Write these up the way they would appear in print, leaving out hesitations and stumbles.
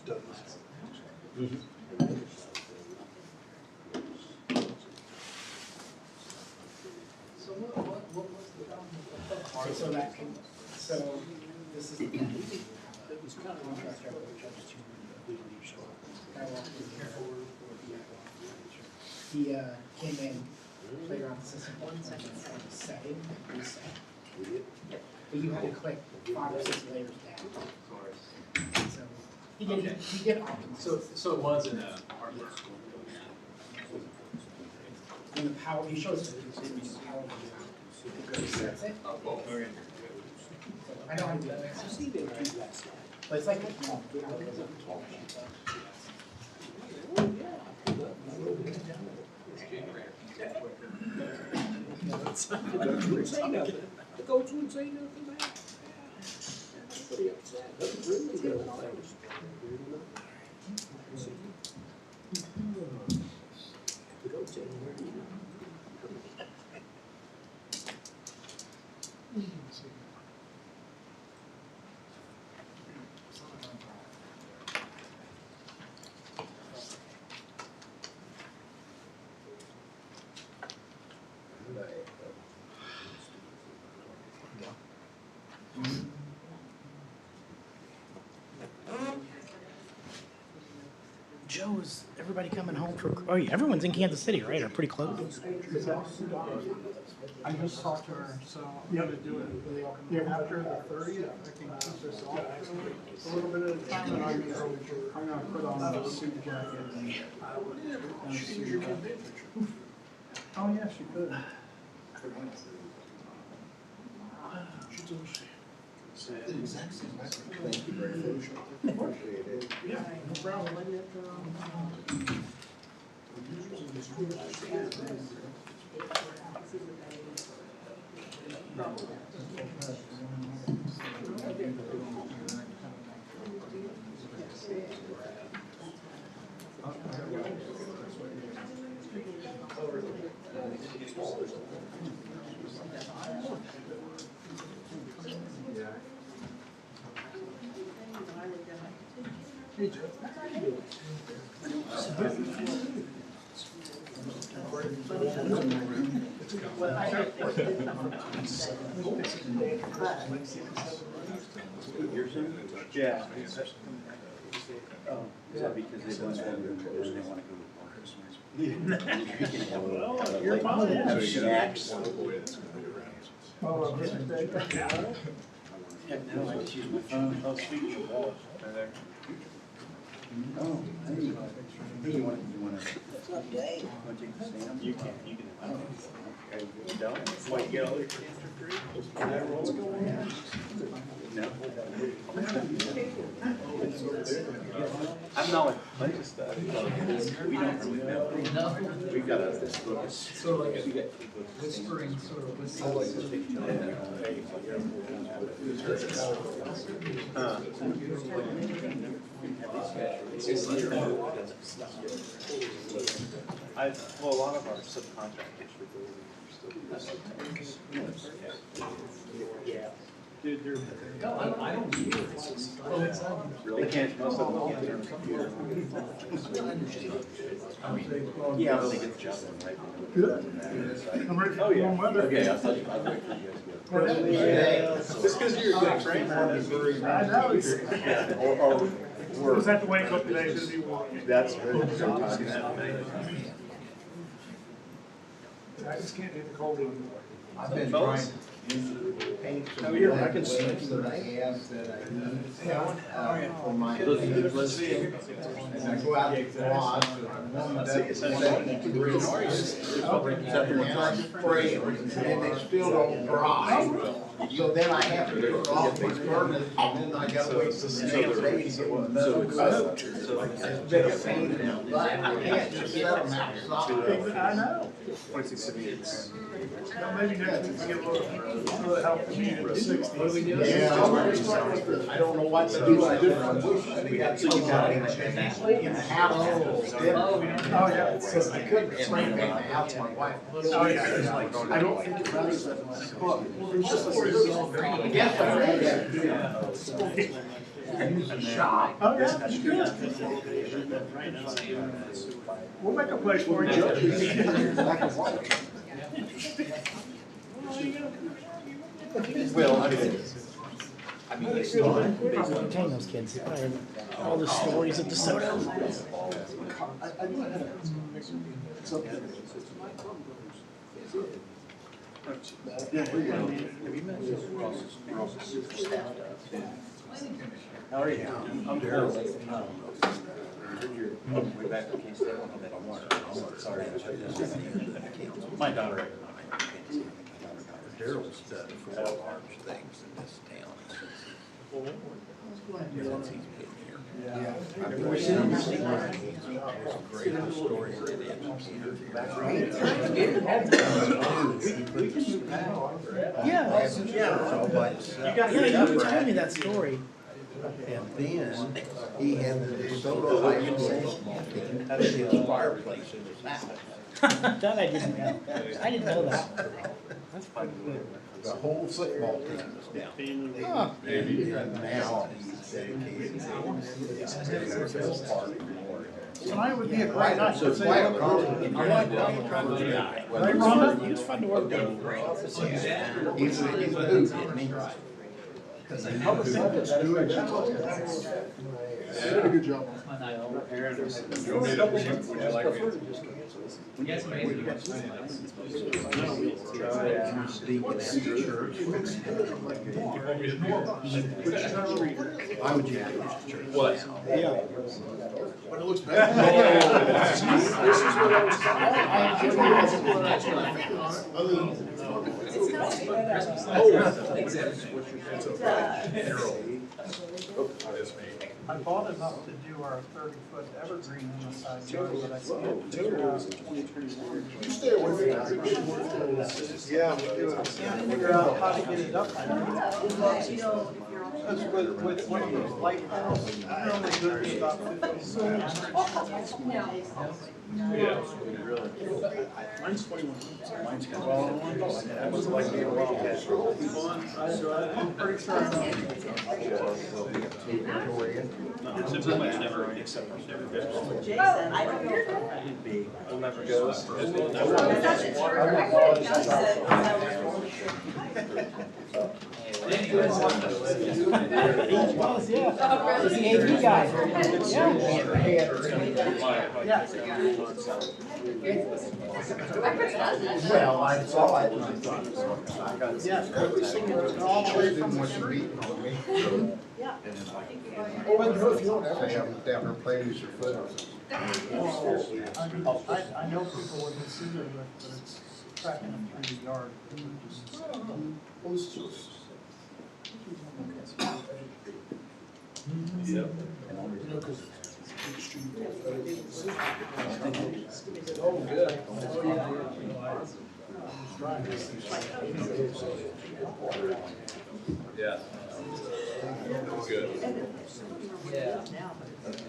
So what was the problem? So this is the it was kind of contrast our judges who believe so. I walked in here. He came in, played around the system 1 second, and set it, reset. But you had to click 5 or 6 layers down. So he did optimize. So it was in a hardware. And the power, he shows us the power it resets it. So I know how to do that. But it's like, Go to and say nothing back. Everybody upset. Doesn't really get players. Go to where do you know? Joe, is everybody coming home for, oh yeah, everyone's in Kansas City, right, or pretty close? I just talked to her, so I'm gonna do it after the 30th. I can keep this off a little bit at a time, and I'm gonna put on a suit jacket and suit jacket. Oh yeah, she could. Thank you very much. Appreciate it. Yeah, no problem. Hey, Joe. Yeah. Oh, is that because they don't want to go to Well, you're fine. snacks? Oh, Heck no, I just use my phone. Oh, sweet, your balls. Right there. Oh, hey, you want to take the stand? You can, I don't know. Okay, you don't? Why, you get all your cancer free? Can I roll it? No. I'm not with a bunch of stuff. We don't really know. We've got this book. So like a whispering sort of whistling. Well, a lot of our subcontractors for building are still. Yeah. Dude, they're. No, I don't hear it. Oh, it's on. They can't, most of them can't turn a computer. Yeah, but they get the job done, right? Good. I'm ready for Oh, the yeah. warm weather. Okay, I'll tell you, I'll wait for you guys to go. Just because you're a good trainer. I know. Or Was that the wake up today? Should be warm. that's very sometimes. I just can't do the cold one. I've been trying to paint some Oh, yeah, I can see windows that I have that I need for my. Let's see. And I go out to the garage, and I warm it up to 70 degrees. And I spray them, and they still don't dry. So then I have to turn off my furnace, and then I gotta wait till the next day to get them done. It's been a pain in the butt. I can't just set them outside. I know. 26 centimeters. Well, maybe next week we get a little help from you in the 60s. What do we do? Yeah, I don't know what to do. I wish they got somebody in the house. Oh, yeah. Because I couldn't spray paint the house, my wife. Oh, yeah. I don't think it matters that much. I guess I read that. Shop. Oh, yeah, that's good. We'll make a place for you. Well, I mean, it's not. Probably entertain those kids. Probably all the stories of DeSoto. How are you? I'm Daryl. Way back in case they don't know that I'm sorry. My daughter. Daryl's done four large things in this town. Since he's been here. I've never seen him. There's a great story in it. Yeah. All by himself. Yeah, you told me that story. And then he had the DeSoto High School football team at his fireplace in his house. That I didn't know. I didn't know that. That's pretty good. The whole football team was down. Huh. And now he's dedicated to the park. Tonight would be a great night So to it's say. quite a compliment. I like Rhonda's guy. Right, Rhonda? He was fun to work with. He's a hoot. Did a good job. Deacon at the church. Why would you go to church? What? Yeah. When it looks bad. I bought enough to do our 30-foot evergreen on the side yard, but I can't figure out. Stay away from Yeah, can't figure out how to get it up there. Because with one of those light panels, they're only good for about 15 minutes. Mine's 21. Mine's got that was like being a wildcat. I'm pretty sure I know. It's pretty much never except for never goes. Jason, I don't know. It'll never goes. Was, yeah. He's the AV guy. Yeah. Well, I saw it and I thought, Yeah, everything is all the way from the street. Yeah. oh, but if you don't ever have it down there playing with your foot or something. I know people would consider it, but it's cracking them through the yard. Yep. Oh, good. Yeah. Good.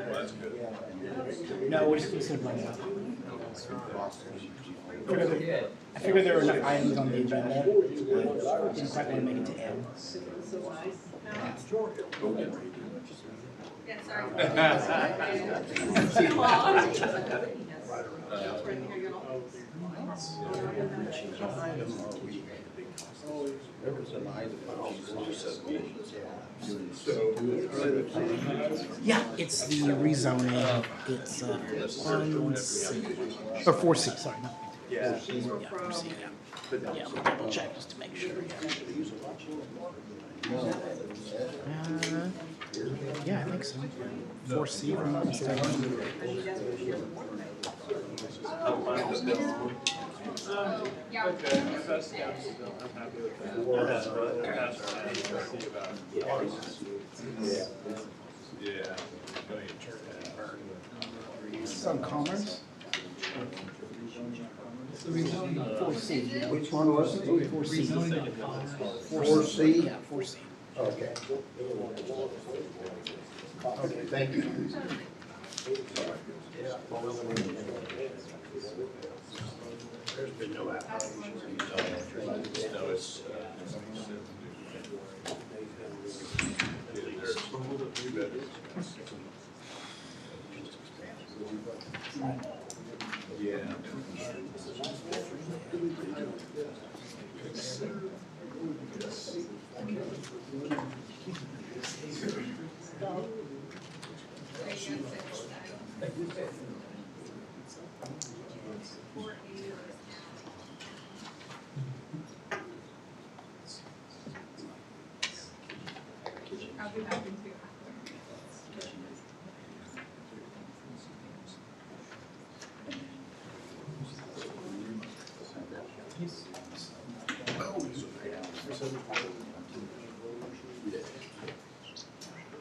That's good. No, we're just gonna run it out. I figured there were enough items on the agenda. Didn't quite want to make it to M. Yeah, sorry. There was an item. Yeah, it's the rezoning. It's 1C or 4C. Sorry, not Yeah. 4C. Yeah, 4C. Yeah. Yeah, we'll double check just to make sure. Yeah, I think so. 4C, if I'm not mistaken. It's on Commerce. 4C. Which one was it? 4C. 4C? Yeah, 4C. Okay. Okay, thank you. There's been no I'll be happy to.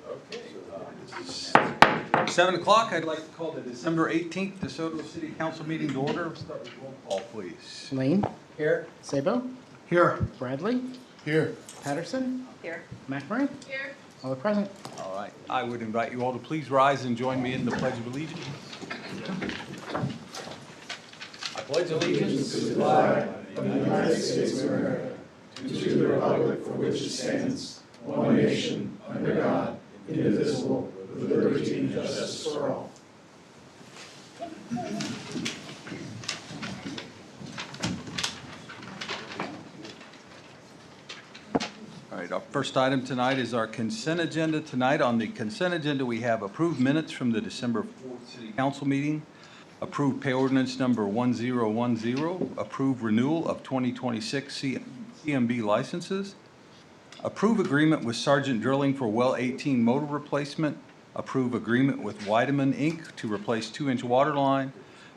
Okay. 7 o'clock, I'd like to call the December 18th DeSoto City Council meeting to order. Start with roll call, please. Lane, Here. Sabo, Here. Bradley, Here. Patterson, Here. McMurray, Here. all are present. All right, I would invite you all to please rise and join me in the Pledge of Allegiance. I pledge allegiance to the flag of the United States of America, and to the republic for which it stands, one nation, under God, indivisible, with liberty and justice for all. All right, our first item tonight is our consent agenda. Tonight on the consent agenda, we have approved minutes from the December 4th City Council meeting, approved pay ordinance number 1010, approved renewal of 2026 CMB licenses, approve agreement with Sargent Drilling for well 18 motor replacement, approve agreement with Weideman Inc. to replace 2-inch water line,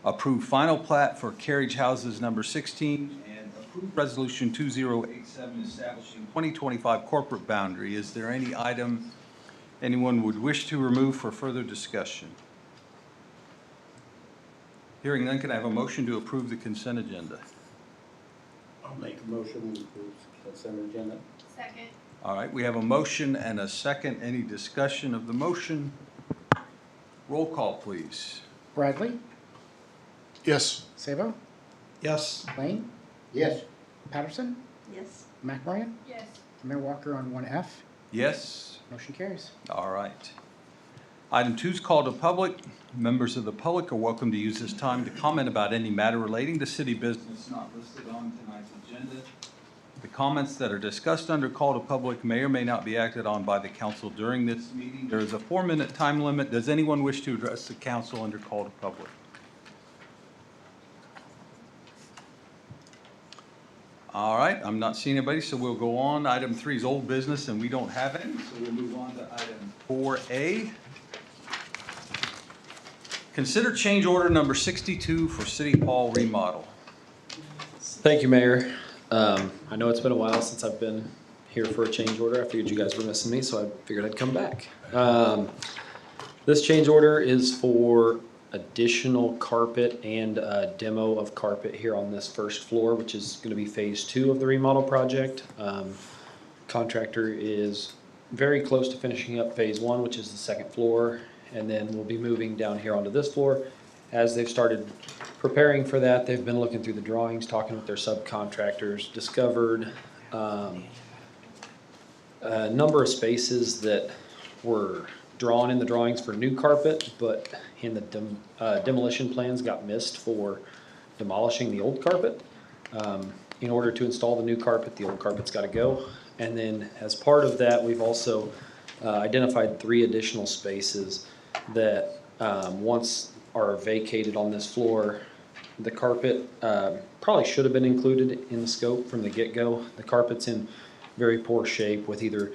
approve final plat for carriage houses number 16, and approve resolution 2087 establishing 2025 corporate boundary. Is there any item anyone would wish to remove for further discussion? Hearing none, can I have a motion to approve the consent agenda? I'll make a motion to approve consent agenda. Second. All right, we have a motion and a second. Any discussion of the motion? Roll call, please. Bradley, Yes. Sabo, Yes. Lane, Yes. Patterson, Yes. McMurray, Yes. Mayor Walker on 1F, Yes? motion carries. All right. Item 2 is called to public. Members of the public are welcome to use this time to comment about any matter relating to city business not listed on tonight's agenda. The comments that are discussed under call to public may or may not be acted on by the council during this meeting. There is a 4-minute time limit. Does anyone wish to address the council under call to public? All right, I'm not seeing anybody, so we'll go on. Item 3 is old business, and we don't have any, so we'll move on to item 4A. Consider change order number 62 for City Hall remodel. Thank you, Mayor. I know it's been a while since I've been here for a change order. I figured you guys were missing me, so I figured I'd come back. This change order is for additional carpet and a demo of carpet here on this first floor, which is going to be phase 2 of the remodel project. Contractor is very close to finishing up phase 1, which is the second floor, and then we'll be moving down here onto this floor. As they've started preparing for that, they've been looking through the drawings, talking with their subcontractors, discovered a number of spaces that were drawn in the drawings for new carpet, but in the demolition plans got missed for demolishing the old carpet. In order to install the new carpet, the old carpet's got to go. And then as part of that, we've also identified 3 additional spaces that once are vacated on this floor. The carpet probably should have been included in the scope from the get-go. The carpet's in very poor shape with either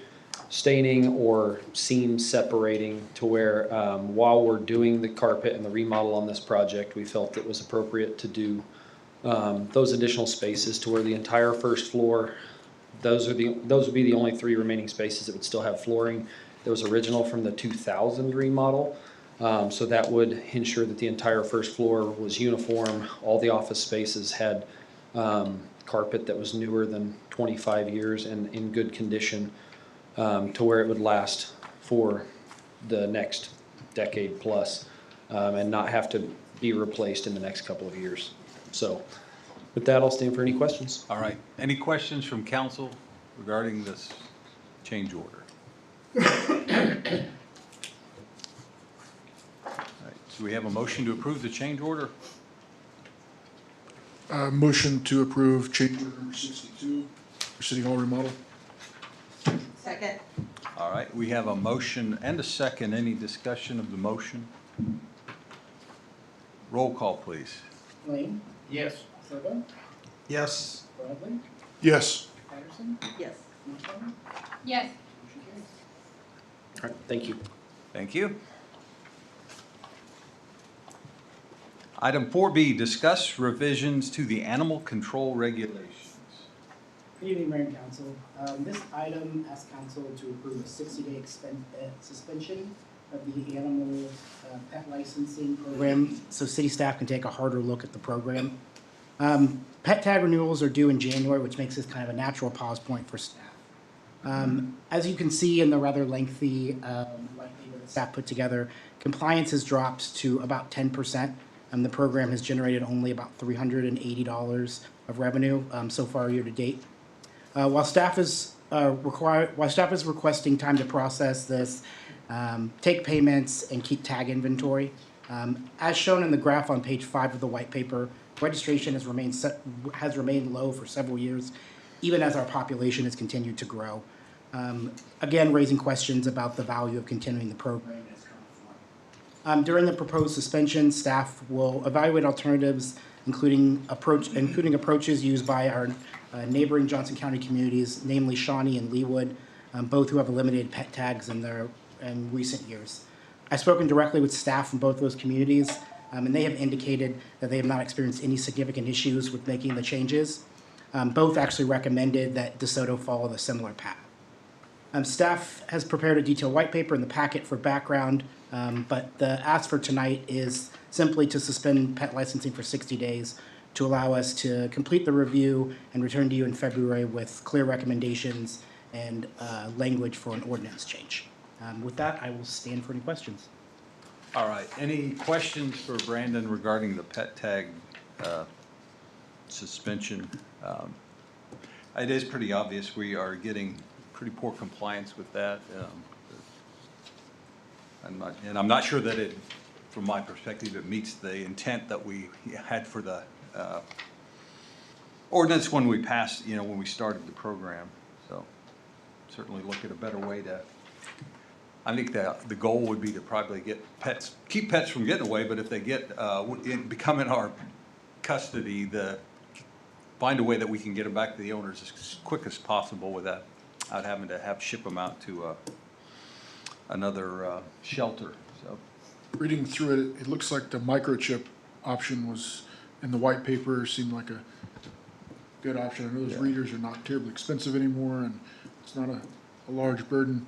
staining or seams separating, to where while we're doing the carpet and the remodel on this project, we felt it was appropriate to do those additional spaces to where the entire first floor, those would be the only 3 remaining spaces that would still have flooring that was original from the 2000 remodel. So that would ensure that the entire first floor was uniform. All the office spaces had carpet that was newer than 25 years and in good condition, to where it would last for the next decade plus, and not have to be replaced in the next couple of years. So with that, I'll stand for any questions. All right. Any questions from council regarding this change order? All right, so we have a motion to approve the change order. Motion to approve change order number 62 for City Hall remodel. Second. All right, we have a motion and a second. Any discussion of the motion? Roll call, please. Lane, Yes. Silva, Yes. Bradley, Yes. Patterson, Yes. Martin, Yes. motion carries. All right, thank you. Thank you. Item 4B, discuss revisions to the animal control regulations. Good evening, Mayor and Council. This item asks council to approve a 60-day suspension of the animal pet licensing program, so city staff can take a harder look at the program. Pet tag renewals are due in January, which makes this kind of a natural pause point for staff. As you can see in the rather lengthy white paper that staff put together, compliance has dropped to about 10%. The program has generated only about $380 of revenue so far year to date. While staff is requesting time to process this, take payments, and keep tag inventory, as shown in the graph on page 5 of the white paper, registration has remained low for several years, even as our population has continued to grow. Again, raising questions about the value of continuing the program in its current form. During the proposed suspension, staff will evaluate alternatives, including approaches used by our neighboring Johnson County communities, namely Shawnee and Leawood, both who have eliminated pet tags in recent years. I've spoken directly with staff from both those communities, and they have indicated that they have not experienced any significant issues with making the changes. Both actually recommended that DeSoto follow a similar path. Staff has prepared a detailed white paper in the packet for background, but the ask for tonight is simply to suspend pet licensing for 60 days to allow us to complete the review and return to you in February with clear recommendations and language for an ordinance change. With that, I will stand for any questions. All right, any questions for Brandon regarding the pet tag suspension? It is pretty obvious we are getting pretty poor compliance with that. I'm not sure that it, from my perspective, it meets the intent that we had for the ordinance when we passed, when we started the program. So certainly look at a better way to, I think the goal would be to probably keep pets from getting away, but if they become in our custody, find a way that we can get them back to the owners as quick as possible without having to ship them out to another shelter. So, Reading through it, it looks like the microchip option was in the white paper, seemed like a good option. I know those readers are not terribly expensive anymore, and it's not a large burden.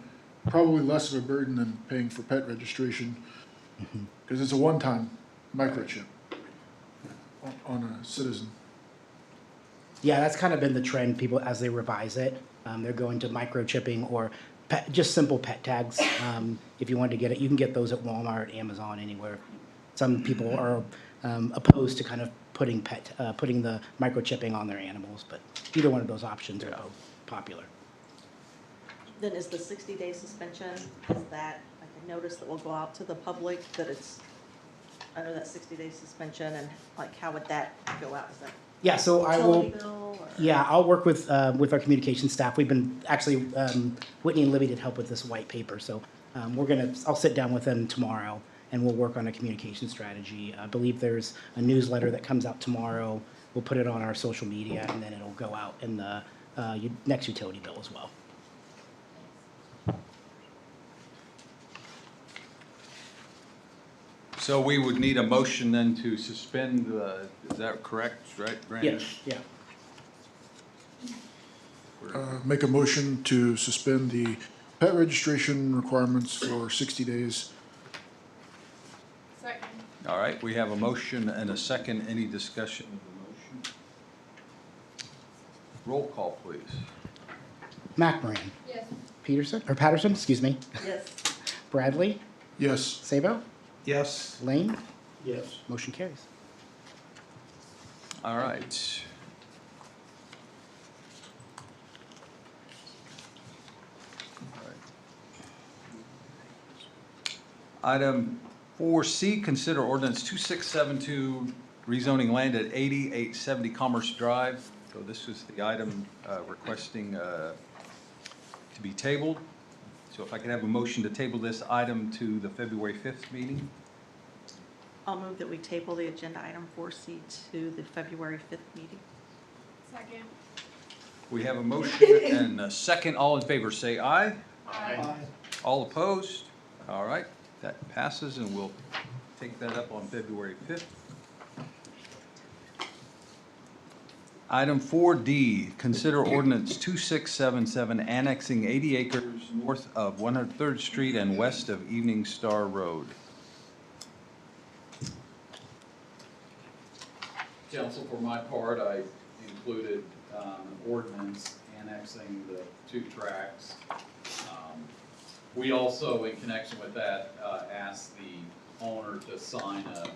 Probably less of a burden than paying for pet registration, because it's a one-time microchip on a citizen. Yeah, that's kind of been the trend. People, as they revise it, they're going to microchipping or just simple pet tags. If you wanted to get it, you can get those at Walmart, Amazon, anywhere. Some people are opposed to kind of putting the microchipping on their animals, but either one of those options are both popular. Then is the 60-day suspension, is that, like a notice that will go out to the public that it's under that 60-day suspension, and like how would that go out? Is that Yeah, so I will. utility bill or? Yeah, I'll work with our communication staff. We've been actually Whitney and Libby did help with this white paper, so I'll sit down with them tomorrow and we'll work on a communication strategy. I believe there's a newsletter that comes out tomorrow. We'll put it on our social media and then it'll go out in the next utility bill as well. So we would need a motion then to suspend is that correct, right, Brandon? Yes, yeah. Make a motion to suspend the pet registration requirements for 60 days. Second. All right, we have a motion and a second. Any discussion of the motion? Roll call, please. McMoran. Yes. Patterson, excuse me. Yes. Bradley. Yes. Sabo? Yes. Lane? Yes. Motion carries. All right. Item 4C, consider ordinance 2672, rezoning land at 8870 Commerce Drive. So this is the item requesting to be tabled. So if I could have a motion to table this item to the February 5th meeting? I'll move that we table the agenda item 4C to the February 5th meeting. Second. We have a motion and a second. All in favor, say aye. Aye. All opposed? All right, that passes, and we'll take that up on February 5th. Item 4D, consider ordinance 2677 annexing 80 acres north of 103rd Street and west of Evening Star Road. Council, for my part, I included an ordinance annexing the 2 tracts. We also, in connection with that, asked the owner to sign a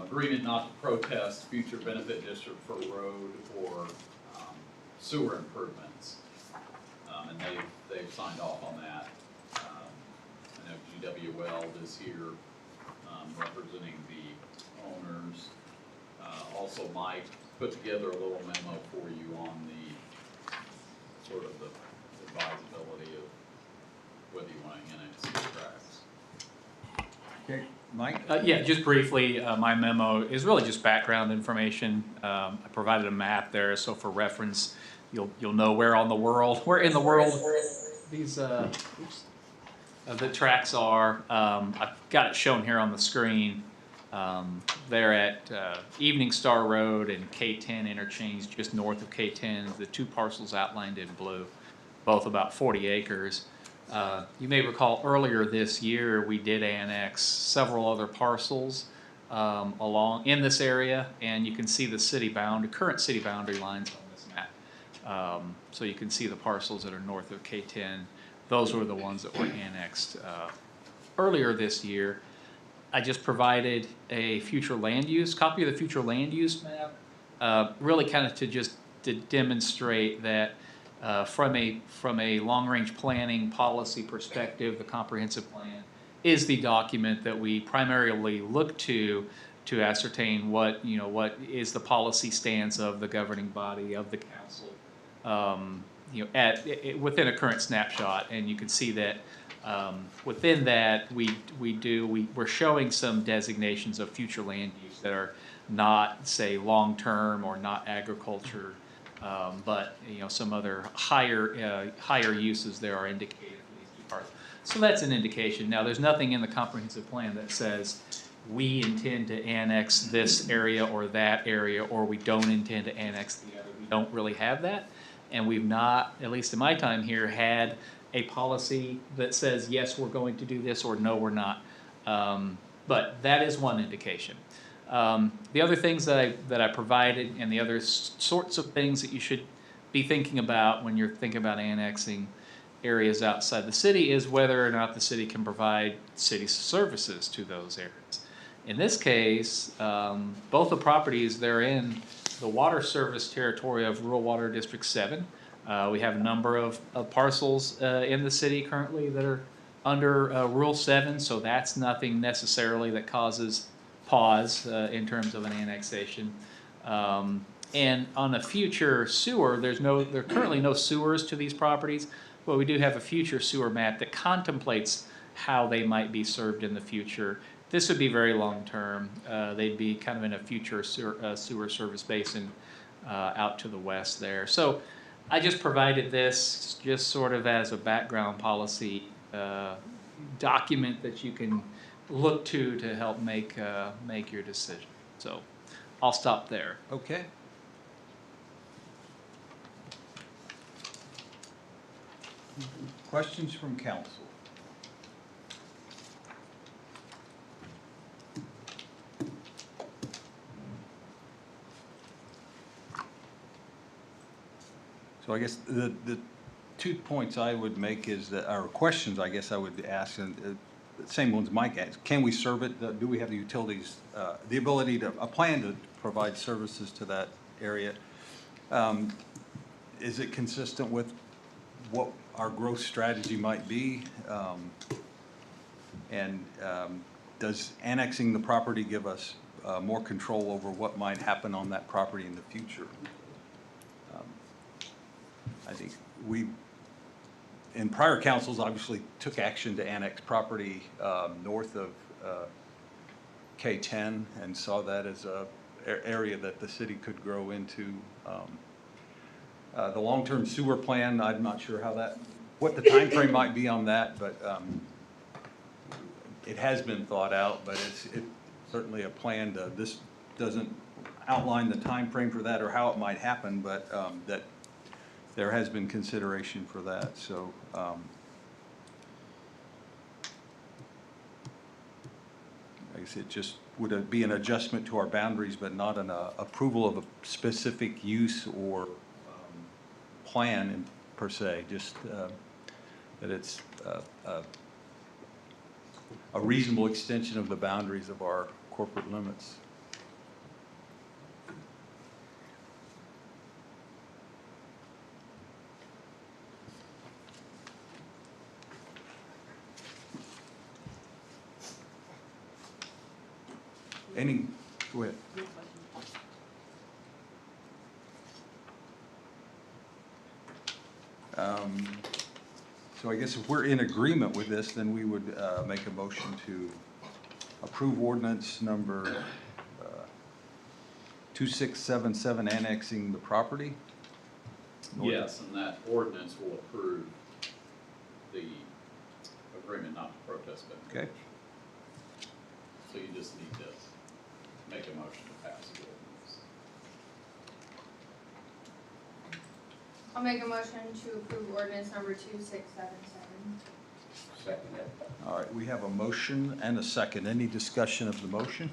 agreement not to protest future benefit district for road or sewer improvements. And they've signed off on that. I know GW Weld is here representing the owners. Also, Mike put together a little memo for you on the sort of the advisability of whether you want to annex these tracts. Okay, Mike? Yeah, just briefly, my memo is really just background information. I provided a map there, so for reference, you'll know where in the world these the tracks are. I've got it shown here on the screen. They're at Evening Star Road and K10 interchange, just north of K10. The 2 parcels outlined in blue, both about 40 acres. You may recall earlier this year we did annex several other parcels along in this area, and you can see the current city boundary lines on this map. So you can see the parcels that are north of K10. Those were the ones that were annexed earlier this year. I just provided a future land use copy of the future land use map, really kind of to demonstrate that. From a long-range planning policy perspective, the comprehensive plan is the document that we primarily look to ascertain what is the policy stance of the governing body of the council, within a current snapshot. And you can see that within that we're showing some designations of future land use that are not, say, long-term or not agriculture. But some other higher uses there are indicated for these 2 parts. So that's an indication. Now, there's nothing in the comprehensive plan that says we intend to annex this area or that area, or we don't intend to annex the other. We don't really have that, and we've not, at least in my time here, had a policy that says yes, we're going to do this, or no, we're not. But that is one indication. The other things that I provided, and the other sorts of things that you should be thinking about when you're thinking about annexing areas outside the city, is whether or not the city can provide city services to those areas. In this case, both the properties, they're in the water service territory of Rural Water District 7. We have a number of parcels in the city currently that are under Rural 7, so that's nothing necessarily that causes pause in terms of an annexation. And on a future sewer, there are currently no sewers to these properties, but we do have a future sewer map that contemplates how they might be served in the future. This would be very long-term. They'd be kind of in a future sewer service basin out to the west there. So I just provided this just sort of as a background policy document that you can look to help make your decision. So I'll stop there. Okay. Questions from council? So I guess the 2 points I would make is that, or questions I guess I would ask, and same ones Mike asked. Can we serve it? Do we have the utilities, the ability to, a plan to provide services to that area? Is it consistent with what our growth strategy might be? Does annexing the property give us more control over what might happen on that property in the future? I think we, in prior councils, obviously took action to annex property north of K-10 and saw that as a area that the city could grow into. The long-term sewer plan, I'm not sure how that, what the time frame might be on that, but it has been thought out, but it's certainly a plan to, this doesn't outline the time frame for that or how it might happen, but that there has been consideration for that, so. I guess it just would be an adjustment to our boundaries, but not an approval of a specific use or plan per se, just that it's a reasonable extension of the boundaries of our corporate limits. Any, go ahead. So I guess if we're in agreement with this, then we would make a motion to approve ordinance number 2677, annexing the property. Yes, and that ordinance will approve the agreement not to protest it. Okay. So you just need to make a motion to pass the ordinance. I'll make a motion to approve ordinance number 2677. Second that. All right, we have a motion and a second. Any discussion of the motion?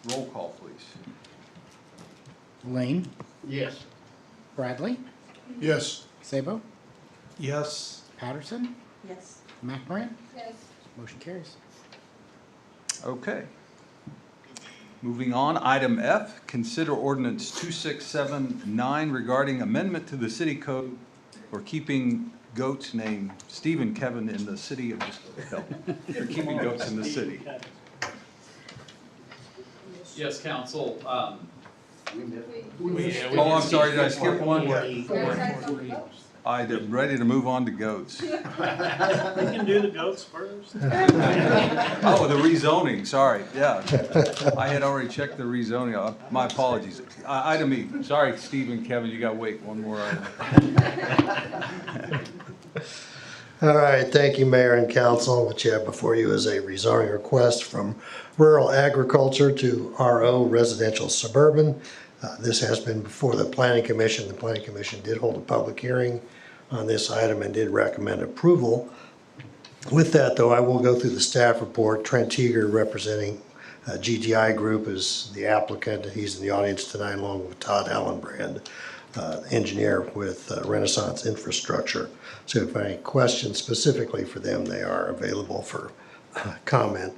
Roll call, please. Lane, Yes. Bradley, Yes. Sabo, Yes. Patterson, Yes. McMorran, Yes. motion carries. Okay. Moving on, item F, consider ordinance 2679 regarding amendment to the city code for keeping goats named Steve and Kevin in the city of, for keeping goats in the city. Yes, council, Oh, I'm sorry, did I skip one? I'm ready to move on to goats. We can do the goats first. Oh, the rezoning, sorry, yeah. I had already checked the rezoning, my apologies. Item E, sorry, Steve and Kevin, you gotta wait one more item. All right, thank you, Mayor and Council. What you have before you is a rezoning request from rural agriculture to RO residential suburban. This has been before the Planning Commission. The Planning Commission did hold a public hearing on this item and did recommend approval. With that, though, I will go through the staff report. Trent Teeger, representing GTI Group, is the applicant. He's in the audience tonight, along with Todd Allenbrand, engineer with Renaissance Infrastructure. So if any questions specifically for them, they are available for comment.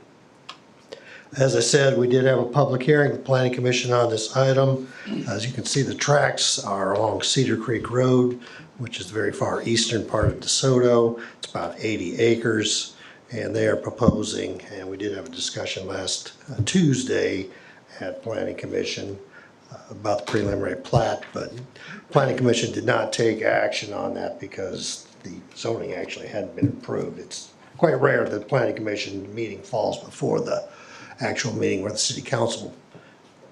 As I said, we did have a public hearing with the Planning Commission on this item. As you can see, the tracks are along Cedar Creek Road, which is the very far eastern part of DeSoto. It's about 80 acres, and they are proposing, and we did have a discussion last Tuesday at Planning Commission about the preliminary plat, but Planning Commission did not take action on that because the zoning actually hadn't been approved. It's quite rare that the Planning Commission meeting falls before the actual meeting where the City Council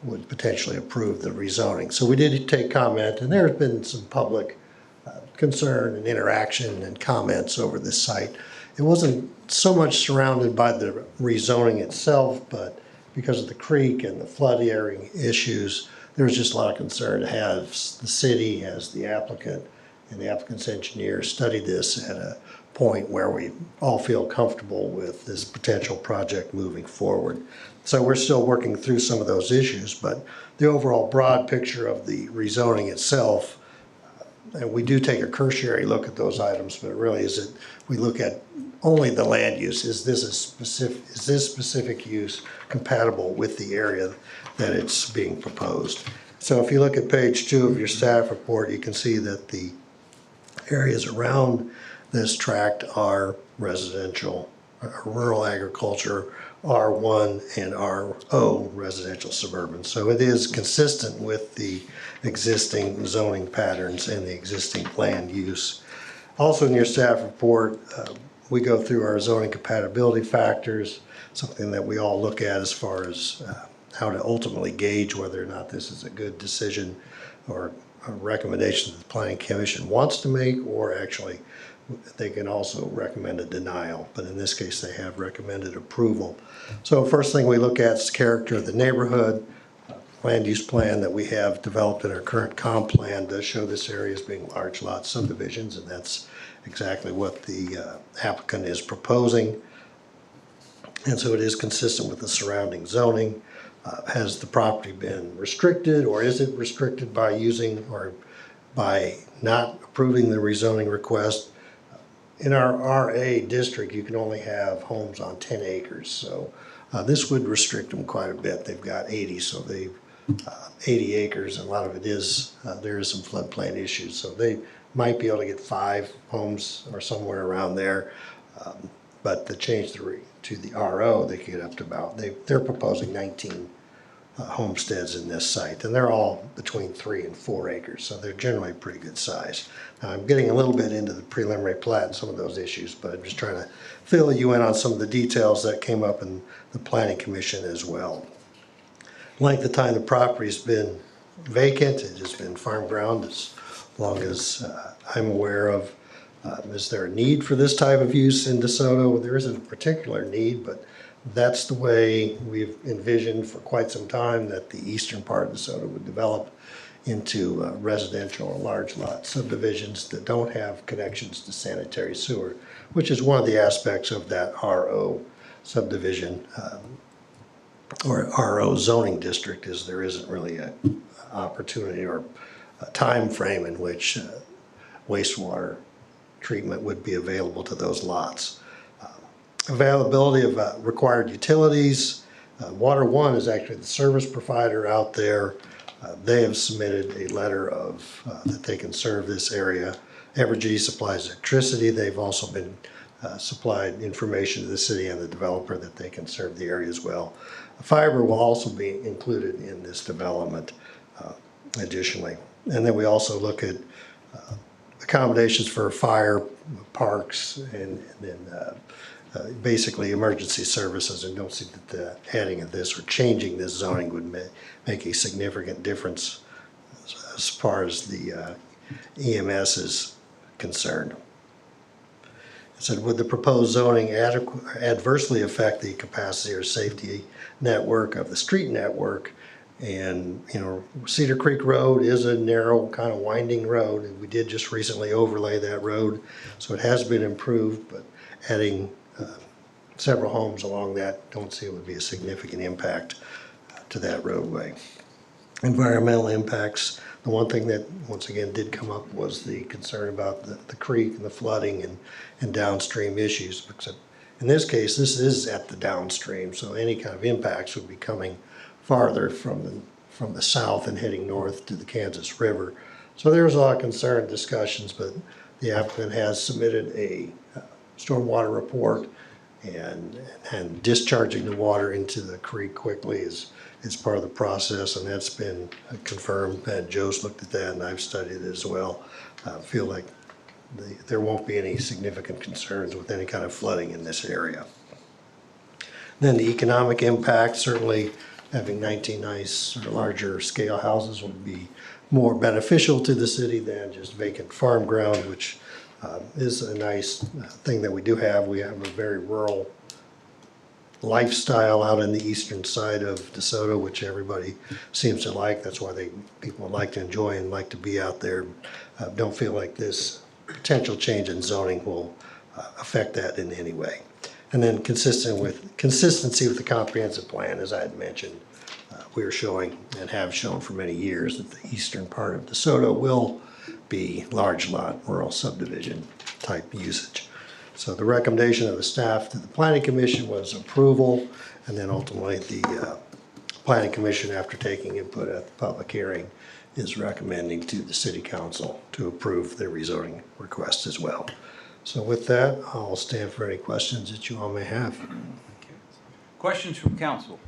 would potentially approve the rezoning. So we did take comment, and there has been some public concern and interaction and comments over this site. It wasn't so much surrounded by the rezoning itself, but because of the creek and the flood area issues, there was just a lot of concern to have the city as the applicant and the applicant's engineer study this at a point where we all feel comfortable with this potential project moving forward. So we're still working through some of those issues, but the overall broad picture of the rezoning itself And we do take a cursory look at those items, but really we look at only the land use. Is this specific use compatible with the area that it's being proposed? So if you look at page 2 of your staff report, you can see that the areas around this tract are residential, rural agriculture, R1 and RO residential suburban. So it is consistent with the existing zoning patterns and the existing land use. Also in your staff report, we go through our zoning compatibility factors, something that we all look at as far as how to ultimately gauge whether or not this is a good decision or a recommendation that the Planning Commission wants to make, or actually they can also recommend a denial, but in this case they have recommended approval. So first thing we look at is the character of the neighborhood. Land use plan that we have developed in our current comp plan does show this area as being large lot subdivisions, and that's exactly what the applicant is proposing. And so it is consistent with the surrounding zoning. Has the property been restricted, or is it restricted by using or by not approving the rezoning request? In our RA district, you can only have homes on 10 acres, so this would restrict them quite a bit. They've got 80, so they've 80 acres, and a lot of it is, there is some floodplain issues, so they might be able to get 5 homes or somewhere around there, but to change to the RO, they could get up to about, they're proposing 19 homesteads in this site, and they're all between 3 and 4 acres, so they're generally pretty good size. Now, I'm getting a little bit into the preliminary plat and some of those issues, but I'm just trying to fill you in on some of the details that came up in the Planning Commission as well. Length of time the property's been vacant, it has been farm ground as long as I'm aware of. Is there a need for this type of use in DeSoto? There isn't a particular need, but that's the way we've envisioned for quite some time that the eastern part of DeSoto would develop into residential or large lot subdivisions that don't have connections to sanitary sewer, which is one of the aspects of that RO subdivision or RO zoning district, is there isn't really an opportunity or a time frame in which wastewater treatment would be available to those lots. Availability of required utilities. Water One is actually the service provider out there. They have submitted a letter of that they can serve this area. Evergy supplies electricity. They've also been supplied information to the city and the developer that they can serve the area as well. Fiber will also be included in this development additionally. And then we also look at accommodations for fire, parks, and then basically emergency services, and don't see that the adding of this or changing this zoning would make a significant difference as far as the EMS is concerned. It said, would the proposed zoning adversely affect the capacity or safety network of the street network? And, you know, Cedar Creek Road is a narrow, kind of winding road, and we did just recently overlay that road, so it has been improved, but adding several homes along that, don't see it would be a significant impact to that roadway. Environmental impacts, the one thing that once again did come up was the concern about the creek and the flooding and downstream issues, because in this case this is at the downstream, so any kind of impacts would be coming farther from the south and heading north to the Kansas River. So there's a lot of concern and discussions, but the applicant has submitted a stormwater report, and discharging the water into the creek quickly is part of the process, and that's been confirmed. Joe's looked at that, and I've studied it as well. I feel like there won't be any significant concerns with any kind of flooding in this area. Then the economic impact, certainly having 19 nice or larger scale houses would be more beneficial to the city than just vacant farm ground, which is a nice thing that we do have. We have a very rural lifestyle out in the eastern side of DeSoto, which everybody seems to like. That's why people like to enjoy and like to be out there. Don't feel like this potential change in zoning will affect that in any way. And then consistency with the comprehensive plan, as I had mentioned, we are showing and have shown for many years that the eastern part of DeSoto will be large lot rural subdivision type usage. So the recommendation of the staff to the planning commission was approval, and then ultimately the planning commission, after taking input at the public hearing, is recommending to the city council to approve the rezoning request as well. So with that, I'll stand for any questions that you all may have. Questions from council?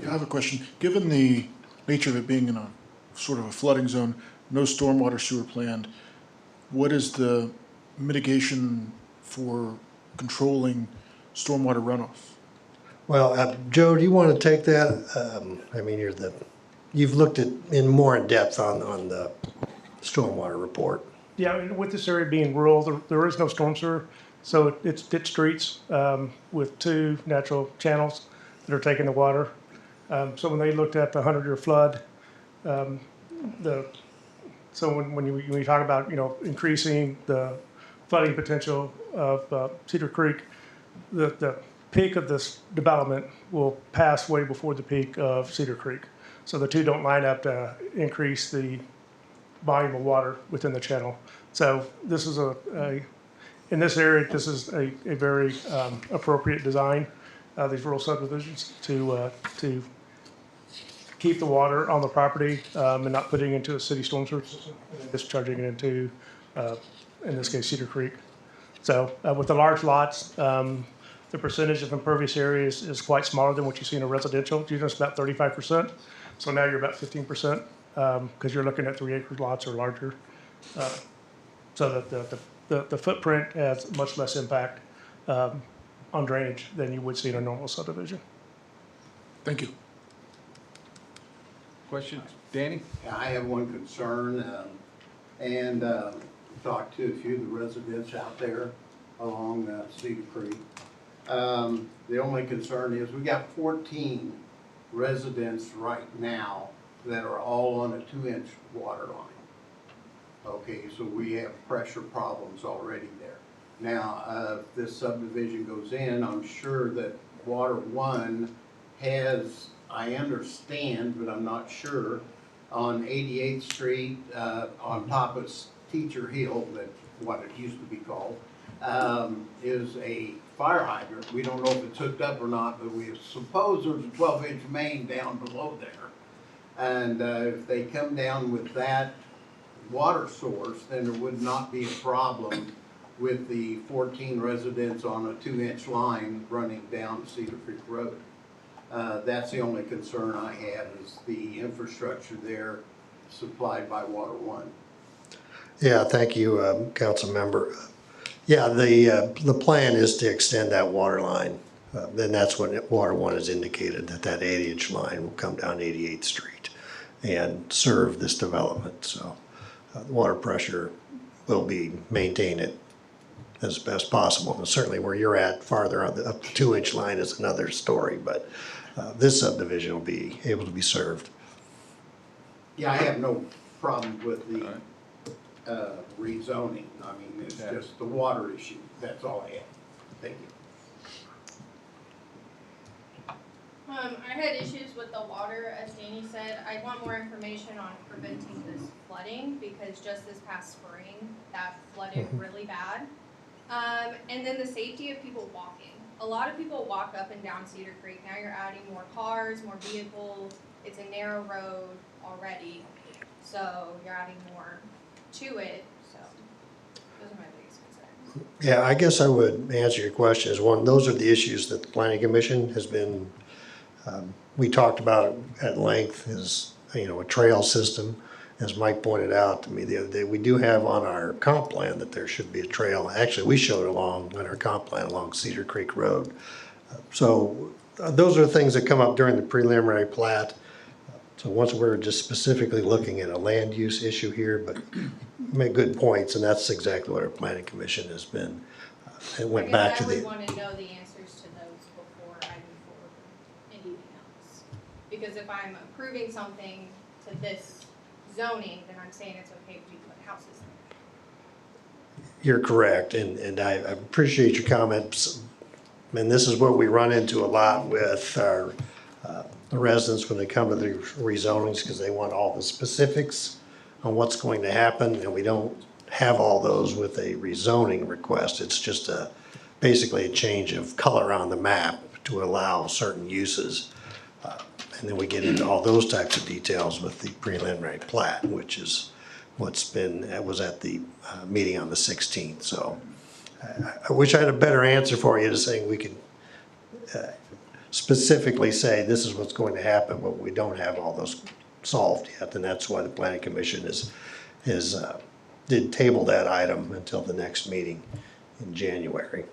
I have a question. Given the nature of it being in a sort of a flooding zone, no stormwater sewer planned, what is the mitigation for controlling stormwater runoff? Well, Joe, do you want to take that? I mean, you've looked at in more in depth on the stormwater report. Yeah, and with this area being rural, there is no storm sewer, so it's ditch streets with 2 natural channels that are taking the water. So when they looked at the 100-year flood, so when you talk about, you know, increasing the flooding potential of Cedar Creek, the peak of this development will pass way before the peak of Cedar Creek. So the two don't line up to increase the volume of water within the channel. So this is in this area, this is a very appropriate design, these rural subdivisions, to keep the water on the property and not putting it into a city storm sewer system, and discharging it into, in this case, Cedar Creek. So with the large lots, the percentage of impervious areas is quite smaller than what you see in a residential. You're just about 35%. So now you're about 15% because you're looking at 3-acre lots or larger. So that the footprint has much less impact on drainage than you would see in a normal subdivision. Thank you. Questions? Danny? Yeah, I have one concern, and talked to a few of the residents out there along Cedar Creek. The only concern is we got 14 residents right now that are all on a 2-inch water line. Okay, so we have pressure problems already there. Now, if this subdivision goes in, I'm sure that Water One has, I understand, but I'm not sure, on 88th Street, on top of Teacher Hill, that's what it used to be called, is a fire hydrant. We don't know if it's hooked up or not, but we suppose there's a 12-inch main down below there. And if they come down with that water source, then there would not be a problem with the 14 residents on a 2-inch line running down Cedar Creek Road. That's the only concern I have, is the infrastructure there supplied by Water One. Yeah, thank you, council member. Yeah, the plan is to extend that water line. Then that's when Water One has indicated that 8-inch line will come down 88th Street and serve this development. So the water pressure will be maintained as best possible. And certainly where you're at, farther up the 2-inch line is another story, but this subdivision will be able to be served. Yeah, I have no problem with the rezoning. I mean, it's just the water issue. That's all I have. Thank you. I had issues with the water, as Danny said. I want more information on preventing this flooding, because just this past spring, that flooded really bad. And then the safety of people walking. A lot of people walk up and down Cedar Creek. Now you're adding more cars, more vehicles. It's a narrow road already, so you're adding more to it. So those are my biggest concerns. Yeah, I guess I would answer your question as one. Those are the issues that the Planning Commission has been. We talked about at length is, you know, a trail system. As Mike pointed out to me the other day, we do have on our comp plan that there should be a trail. Actually, we showed along on our comp plan along Cedar Creek Road. So those are things that come up during the preliminary plat. So once we're just specifically looking at a land use issue here, but you make good points, and that's exactly what our Planning Commission has been. It went back to the. I would want to know the answers to those before I move forward with anything else. Because if I'm approving something to this zoning, then I'm saying it's okay if we put houses in. You're correct, and I appreciate your comments. And this is what we run into a lot with our the residents when they come to the rezonings, because they want all the specifics on what's going to happen, and we don't have all those with a rezoning request. It's just basically a change of color on the map to allow certain uses. And then we get into all those types of details with the preliminary plat, which is was at the meeting on the 16th. So I wish I had a better answer for you to saying we could specifically say this is what's going to happen, but we don't have all those solved yet. And that's why the Planning Commission did table that item until the next meeting in January.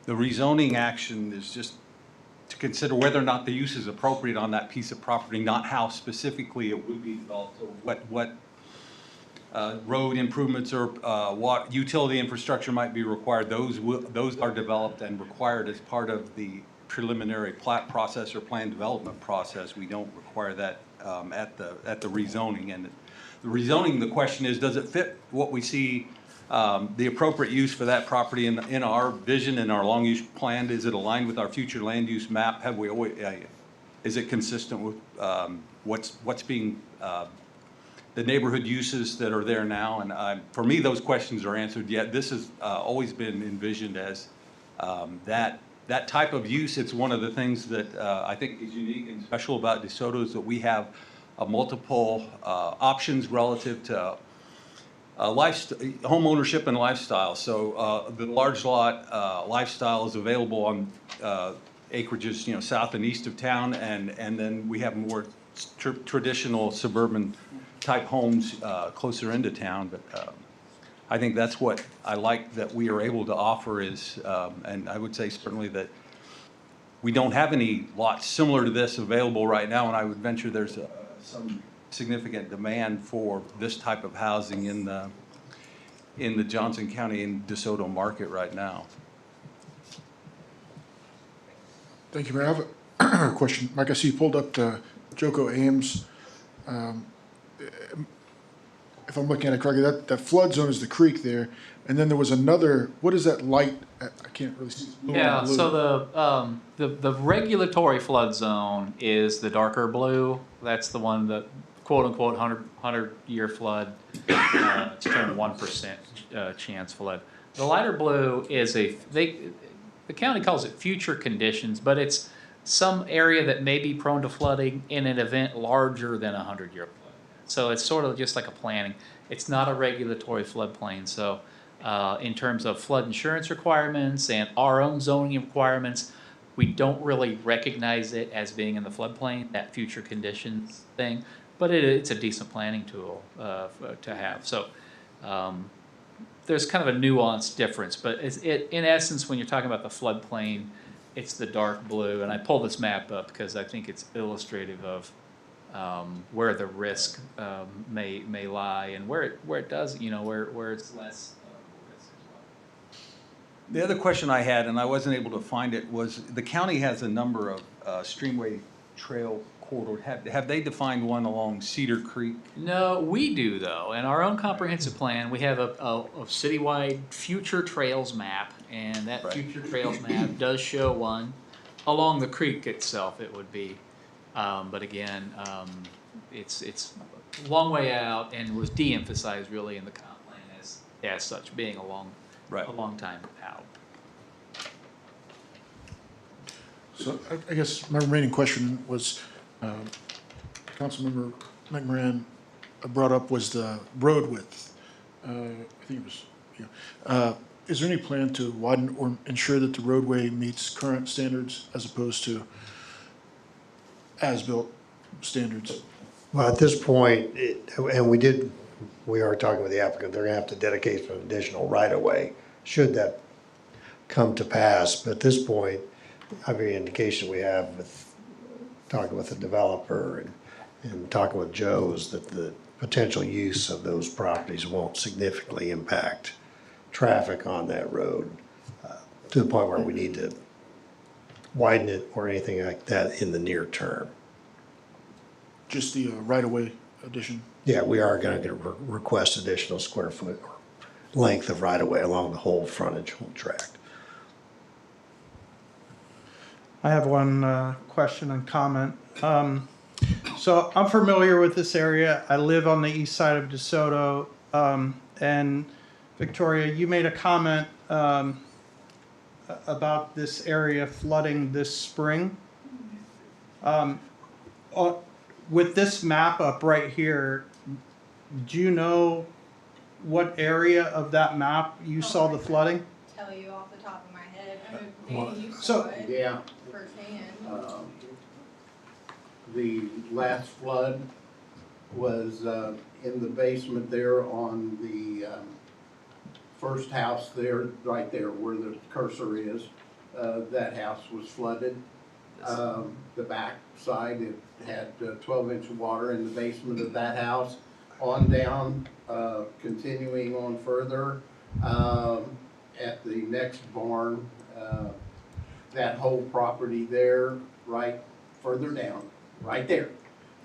The rezoning action is just to consider whether or not the use is appropriate on that piece of property, not how specifically it would be developed, or what road improvements or what utility infrastructure might be required. Those are developed and required as part of the preliminary plat process or plan development process. We don't require that at the rezoning. And the rezoning, the question is, does it fit what we see the appropriate use for that property in our vision and our long use plan? Is it aligned with our future land use map? Have we always, is it consistent with what's being the neighborhood uses that are there now? And for me, those questions are answered yet. This has always been envisioned as that type of use. It's one of the things that I think is unique and special about DeSoto is that we have multiple options relative to home ownership and lifestyle. So the large lot lifestyle is available on acreages, south and east of town, and then we have more traditional suburban type homes closer into town. But I think that's what I like that we are able to offer is, and I would say certainly that we don't have any lots similar to this available right now, and I would venture there's some significant demand for this type of housing in the Johnson County and DeSoto market right now. Thank you, Mayor. I have a question. Mike, I see you pulled up the Joko Ames. If I'm looking at it correctly, that flood zone is the creek there, and then there was another. What is that light? I can't really see. Yeah, so the regulatory flood zone is the darker blue. That's the one that quote unquote 100-year flood. It's termed 1% chance flood. The lighter blue is the county calls it future conditions, but it's some area that may be prone to flooding in an event larger than a 100-year flood. So it's sort of just like a planning. It's not a regulatory floodplain. So in terms of flood insurance requirements and our own zoning requirements, we don't really recognize it as being in the floodplain, that future conditions thing. But it's a decent planning tool to have. So there's kind of a nuanced difference. But in essence, when you're talking about the floodplain, it's the dark blue. And I pulled this map up because I think it's illustrative of where the risk may lie and where it does, where it's less risk as well. The other question I had, and I wasn't able to find it, was the county has a number of streamway trail corridors. Have they defined one along Cedar Creek? No, we do though. In our own comprehensive plan, we have a citywide future trails map, and that future trails map does show one along the creek itself. It would be. But again, it's a long way out and was de-emphasized really in the comp plan as such, being a long time out. So I guess my remaining question was, Councilmember McMoran brought up was the road width. I think it was, is there any plan to widen or ensure that the roadway meets current standards as opposed to as-built standards? Well, at this point, we are talking with the applicant, they're gonna have to dedicate some additional right-of-way, should that come to pass. But at this point, every indication we have with talking with the developer and talking with Joe is that the potential use of those properties won't significantly impact traffic on that road to the point where we need to widen it or anything like that in the near term. Just the right-of-way addition? Yeah, we are going to request additional square foot or length of right-of-way along the whole frontage, whole tract. I have one question and comment. So I'm familiar with this area. I live on the east side of DeSoto. And Victoria, you made a comment about this area flooding this spring. With this map up right here, do you know what area of that map you saw the flooding? Tell you off the top of my head. I know Danny, you So- saw it Yeah. firsthand. The last flood was in the basement there on the first house there, right there where the cursor is. That house was flooded. The back side, it had 12-inch water in the basement of that house. On down, continuing on further, at the next barn, that whole property there, right further down, right there.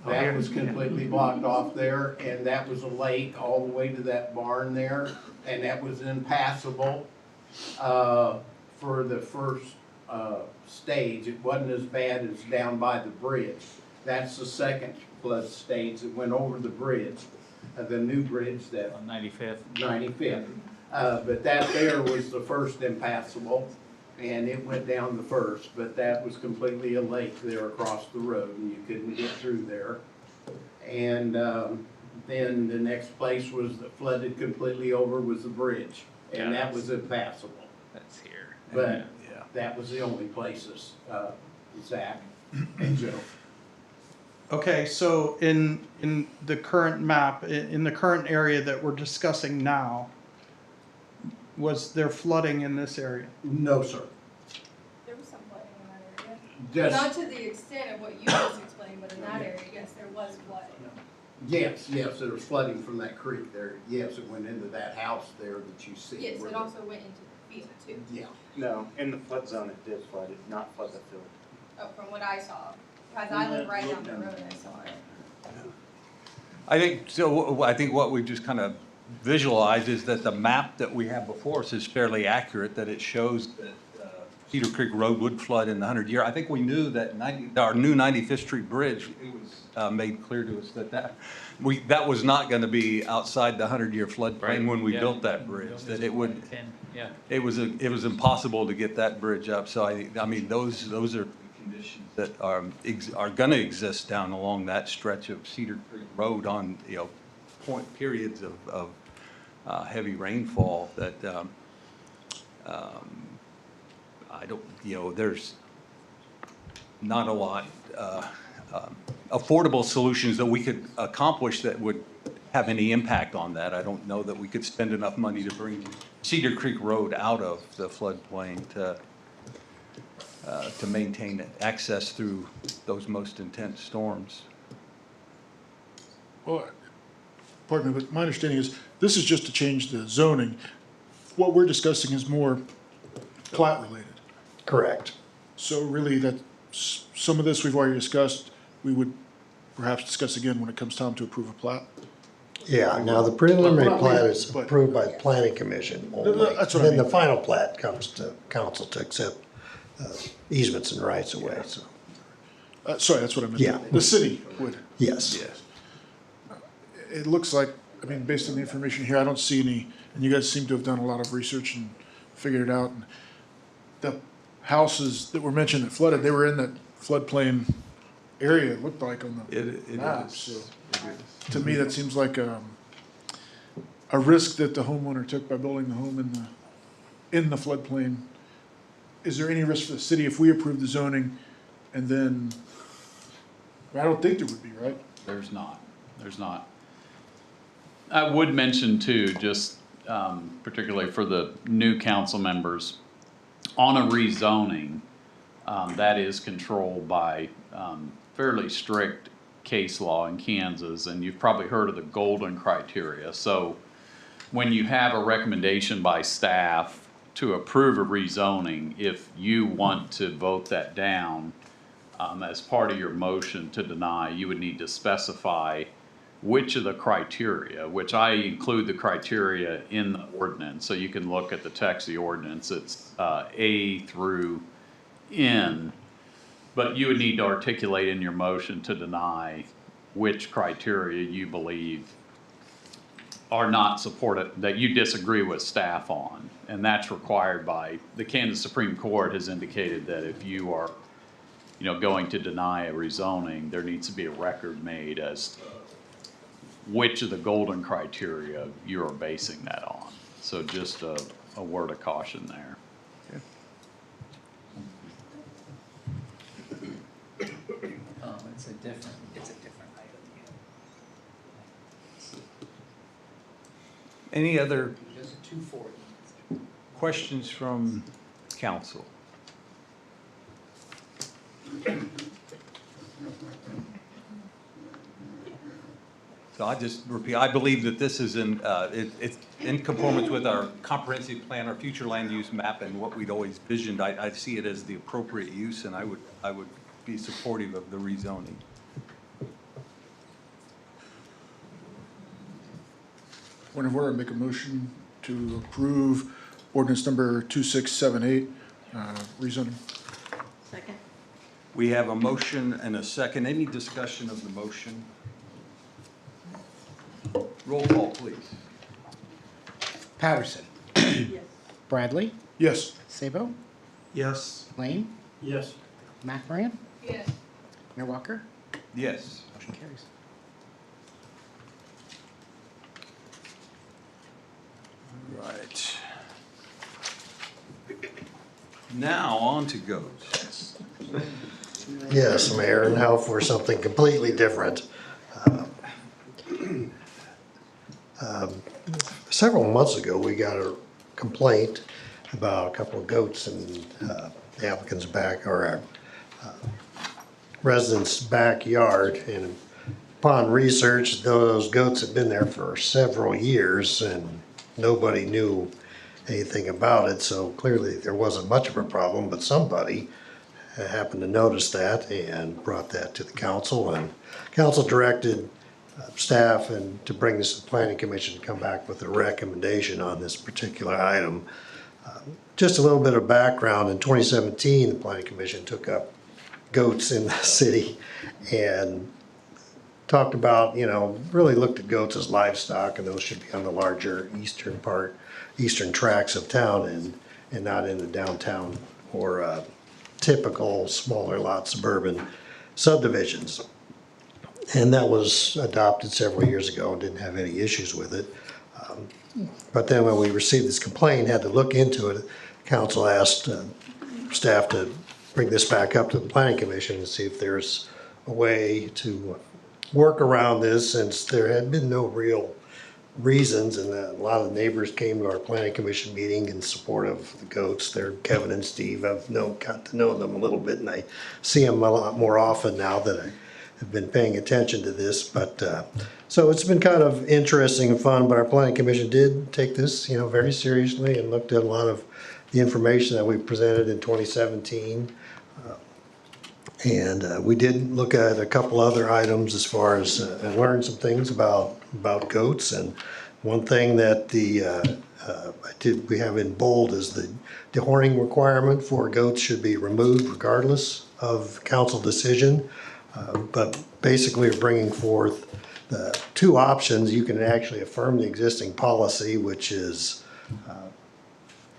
That was completely blocked off there, and that was a lake all the way to that barn there, and that was impassable for the first stage. It wasn't as bad as down by the bridge. That's the second flood stage that went over the bridge, the new bridge that. On 95th. 95th. But that there was the first impassable, and it went down the first, but that was completely a lake there across the road, and you couldn't get through there. And then the next place was that flooded completely over was the bridge, and that was impassable. That's here. But that was the only places, Zach and Joe. Okay, so in the current map, in the current area that we're discussing now, was there flooding in this area? No, sir. There was some flooding in that area. Just, Not to the extent of what you just explained, but in that area, yes, there was flooding. yes, there was flooding from that creek there. Yes, it went into that house there that you see. Yes, where it the- also went into the field too. Yeah. No, in the flood zone it did flood, it not flood the field. Oh, from what I saw, because I live right down the road, I saw it. I think, so I think what we've just kind of visualized is that the map that we have before us is fairly accurate, that it shows that Cedar Creek Road would flood in the 100-year. I think we knew that our new 95th Street Bridge, it was made clear to us that was not going to be outside the 100-year floodplain when we built that bridge, that it would, it was impossible to get that bridge up. So I mean, those are conditions that are going to exist down along that stretch of Cedar Creek Road on, periods of heavy rainfall that I don't, there's not a lot affordable solutions that we could accomplish that would have any impact on that. I don't know that we could spend enough money to bring Cedar Creek Road out of the floodplain to maintain access through those most intense storms. Well, pardon me, but my understanding is this is just to change the zoning. What we're discussing is more plat related. Correct. So really that, some of this we've already discussed, we would perhaps discuss again when it comes time to approve a plat. Yeah, now the preliminary But- plat is but- approved by the planning commission only. That's what I Then the mean. final plat comes to council to accept easements and rights of way, so, Sorry, that's what I meant. Yeah. The city would. yes. It looks like, I mean, based on the information here, I don't see any, and you guys seem to have done a lot of research and figured it out. And the houses that were mentioned that flooded, they were in that floodplain area, it looked like on the It map. is. So to me, that seems like a risk that the homeowner took by building the home in the floodplain. Is there any risk for the city if we approve the zoning and then, I don't think there would be, right? There's not. I would mention too, just particularly for the new council members, on a rezoning, that is controlled by fairly strict case law in Kansas, and you've probably heard of the golden criteria. So when you have a recommendation by staff to approve a rezoning, if you want to vote that down as part of your motion to deny, you would need to specify which of the criteria, which I include the criteria in the ordinance, so you can look at the text of the ordinance. It's A through N. But you would need to articulate in your motion to deny which criteria you believe are not supported, that you disagree with staff on. And that's required by, the Kansas Supreme Court has indicated that if you are, going to deny a rezoning, there needs to be a record made as to which of the golden criteria you are basing that on. So just a word of caution there. It's a different item. Any other There's a 240. questions from council? So I just repeat, I believe that this is it's in conformance with our comprehensive plan, our future land use map, and what we'd always visioned. I see it as the appropriate use, and I would be supportive of the rezoning. Point of order, make a motion to approve ordinance number 2678, rezoning. Second? We have a motion and a second. Any discussion of the motion? Roll call, please. Patterson. Yes. Bradley. Yes. Sabo. Yes. Lane. Yes. McMoran. Yes. Mayor Walker. Yes. Motion carries. Right. Now, on to goats. Yes, Mayor, and now for something completely different. Several months ago, we got a complaint about a couple of goats in the applicant's back, or our resident's backyard. And upon research, those goats had been there for several years and nobody knew anything about it. So clearly there wasn't much of a problem, but somebody happened to notice that and brought that to the council, and council directed staff and to bring this to the planning commission to come back with a recommendation on this particular item. Just a little bit of background, in 2017, the planning commission took up goats in the city and talked about, really looked at goats as livestock, and those should be on the larger eastern tracts of town and not in the downtown or typical smaller lot suburban subdivisions. And that was adopted several years ago and didn't have any issues with it. But then when we received this complaint, had to look into it, council asked staff to bring this back up to the planning commission and see if there's a way to work around this, since there had been no real reasons, and a lot of neighbors came to our planning commission meeting in support of the goats. They're Kevin and Steve. I've got to know them a little bit, and I see them a lot more often now that I have been paying attention to this. But so it's been kind of interesting and fun, but our planning commission did take this, very seriously and looked at a lot of the information that we presented in 2017. And we did look at a couple other items as far as, and learned some things about goats. And one thing that we have in bold is the dehorning requirement for goats should be removed regardless of council decision. But basically we're bringing forth the two options. You can actually affirm the existing policy, which is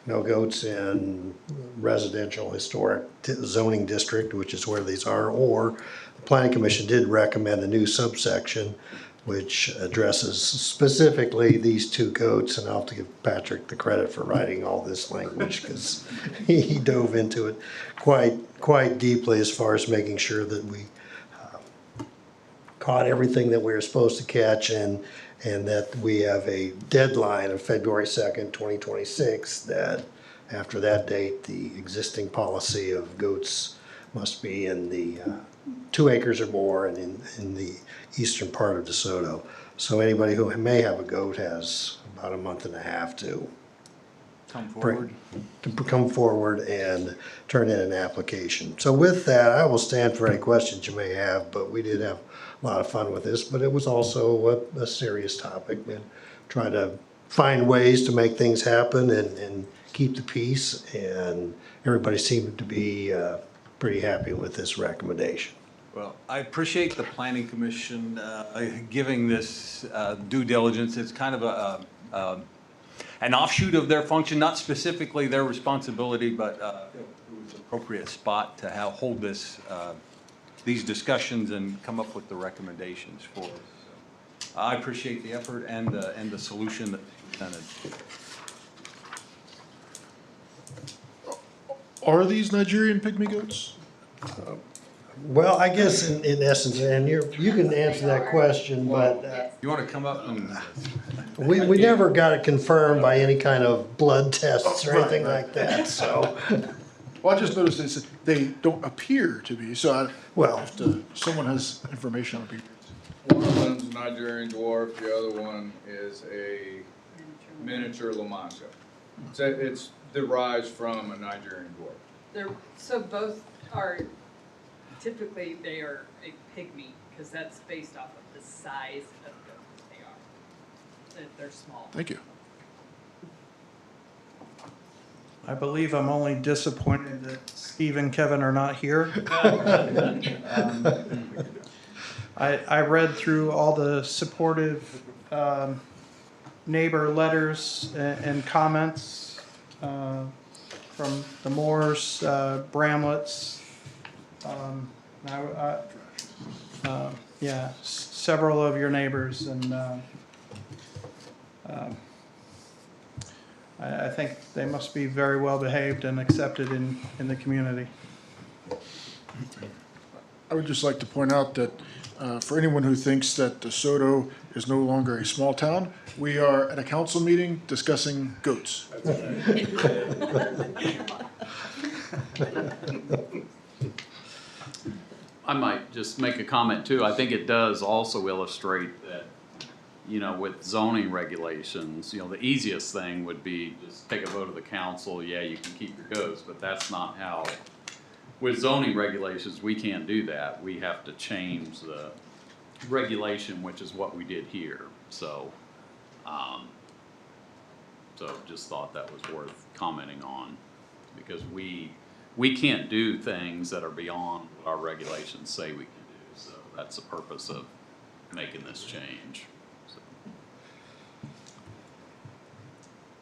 no goats in residential historic zoning district, which is where these are, or the planning commission did recommend a new subsection which addresses specifically these two goats. And I'll have to give Patrick the credit for writing all this language, because he dove into it quite deeply as far as making sure that we caught everything that we were supposed to catch, and that we have a deadline of February 2nd, 2026, that after that date, the existing policy of goats must be in the 2 acres or more and in the eastern part of DeSoto. So anybody who may have a goat has about a month and a half to come forward and turn in an application. So with that, I will stand for any questions you may have, but we did have a lot of fun with this, but it was also a serious topic, and trying to find ways to make things happen and keep the peace. And everybody seemed to be pretty happy with this recommendation. Well, I appreciate the planning commission giving this due diligence. It's kind of an offshoot of their function, not specifically their responsibility, but it was an appropriate spot to hold these discussions and come up with the recommendations for us. So, I appreciate the effort and the solution that was presented. Are these Nigerian pygmy goats? Well, I guess in essence, and you can answer that question, but You want to come up and? we never got it confirmed by any kind of blood tests or anything like that, so. Well, I just noticed they don't appear to be, so Well, someone has information on pygmy. One of them's Nigerian dwarf, the other one is a miniature La Mancha. So it's derived from a Nigerian dwarf. So both are, typically they are a pygmy, because that's based off of the size of goats they are. They're small. Thank you. I believe I'm only disappointed that Steve and Kevin are not here. I read through all the supportive neighbor letters and comments from the Moores, Bramletts, yeah, several of your neighbors, and I think they must be very well behaved and accepted in the community. I would just like to point out that for anyone who thinks that DeSoto is no longer a small town, we are at a council meeting discussing goats. I might just make a comment too. I think it does also illustrate that, you know, with zoning regulations, you know, the easiest thing would be just take a vote of the council, yeah, you can keep your goats, but that's not how, with zoning regulations, we can't do that. We have to change the regulation, which is what we did here. So, just thought that was worth commenting on, because we can't do things that are beyond what our regulations say we can do. So that's the purpose of making this change. So.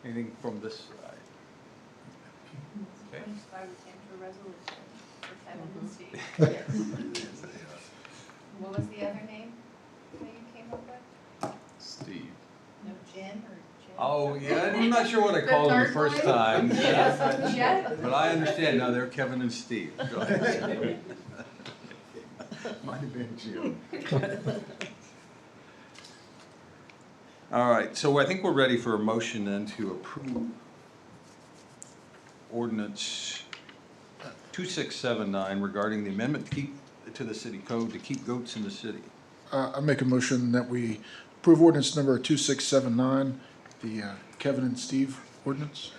Anything from this side? Okay. What was the other name that you came up with? Steve. No, Jen or Jen? Oh, yeah, I'm not sure what I called them the first time. But I understand, now they're Kevin and Steve. Go ahead. Might have been Jim. All right, so I think we're ready for a motion then to approve ordinance 2679 regarding the amendment to the city code to keep goats in the city. I make a motion that we approve ordinance number 2679, the Kevin and Steve ordinance.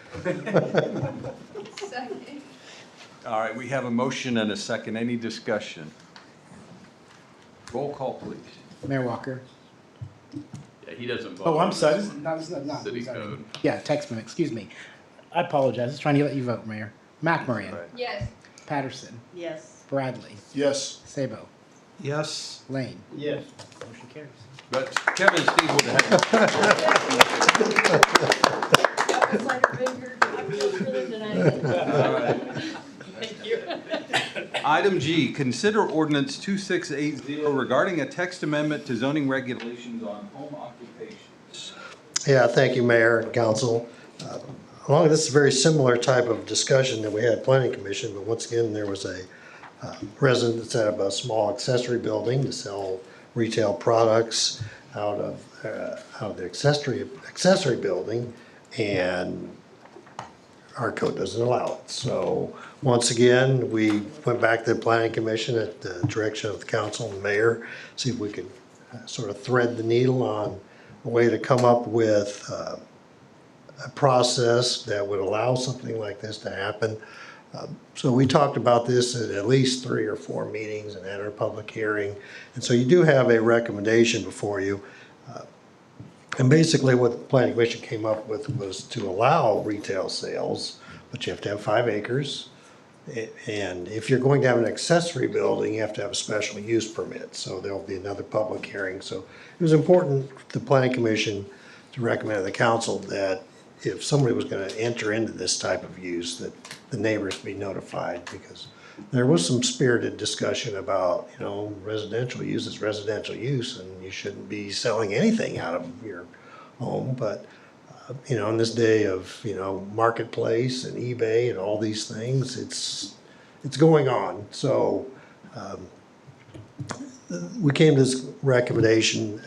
Second. All right, we have a motion and a second. Any discussion? Roll call, please. Mayor Walker. Yeah, he doesn't vote. Oh, I'm on sorry. this one. No, this is not. City code. Yeah, text me, excuse me. I apologize. I was trying to let you vote, Mayor. McMoran. Yes. Patterson. Yes. Bradley. Yes. Sabo. Yes. Lane. Yes. Motion carries. But Kevin and Steve would have. It's like a finger, I feel for them tonight. All right. Thank you. Item G, consider ordinance 2680 regarding a text amendment to zoning regulations on home occupations. Yeah, thank you, Mayor and Council. Along this is a very similar type of discussion that we had at Planning Commission, but once again, there was a resident that set up a small accessory building to sell retail products out of the accessory building, and our code doesn't allow it. So once again, we went back to the Planning Commission at the direction of the council and mayor, see if we could sort of thread the needle on a way to come up with a process that would allow something like this to happen. So we talked about this at least 3 or 4 meetings and had our public hearing. And so you do have a recommendation before you. And basically what the Planning Commission came up with was to allow retail sales, but you have to have 5 acres And if you're going to have an accessory building, you have to have a special use permit, so there'll be another public hearing. So it was important to the planning commission to recommend to the council that if somebody was gonna enter into this type of use, that the neighbors be notified, because there was some spirited discussion about, residential use is residential use, and you shouldn't be selling anything out of your home, but in this day of, marketplace and eBay and all these things, it's going on. So, we came to this recommendation,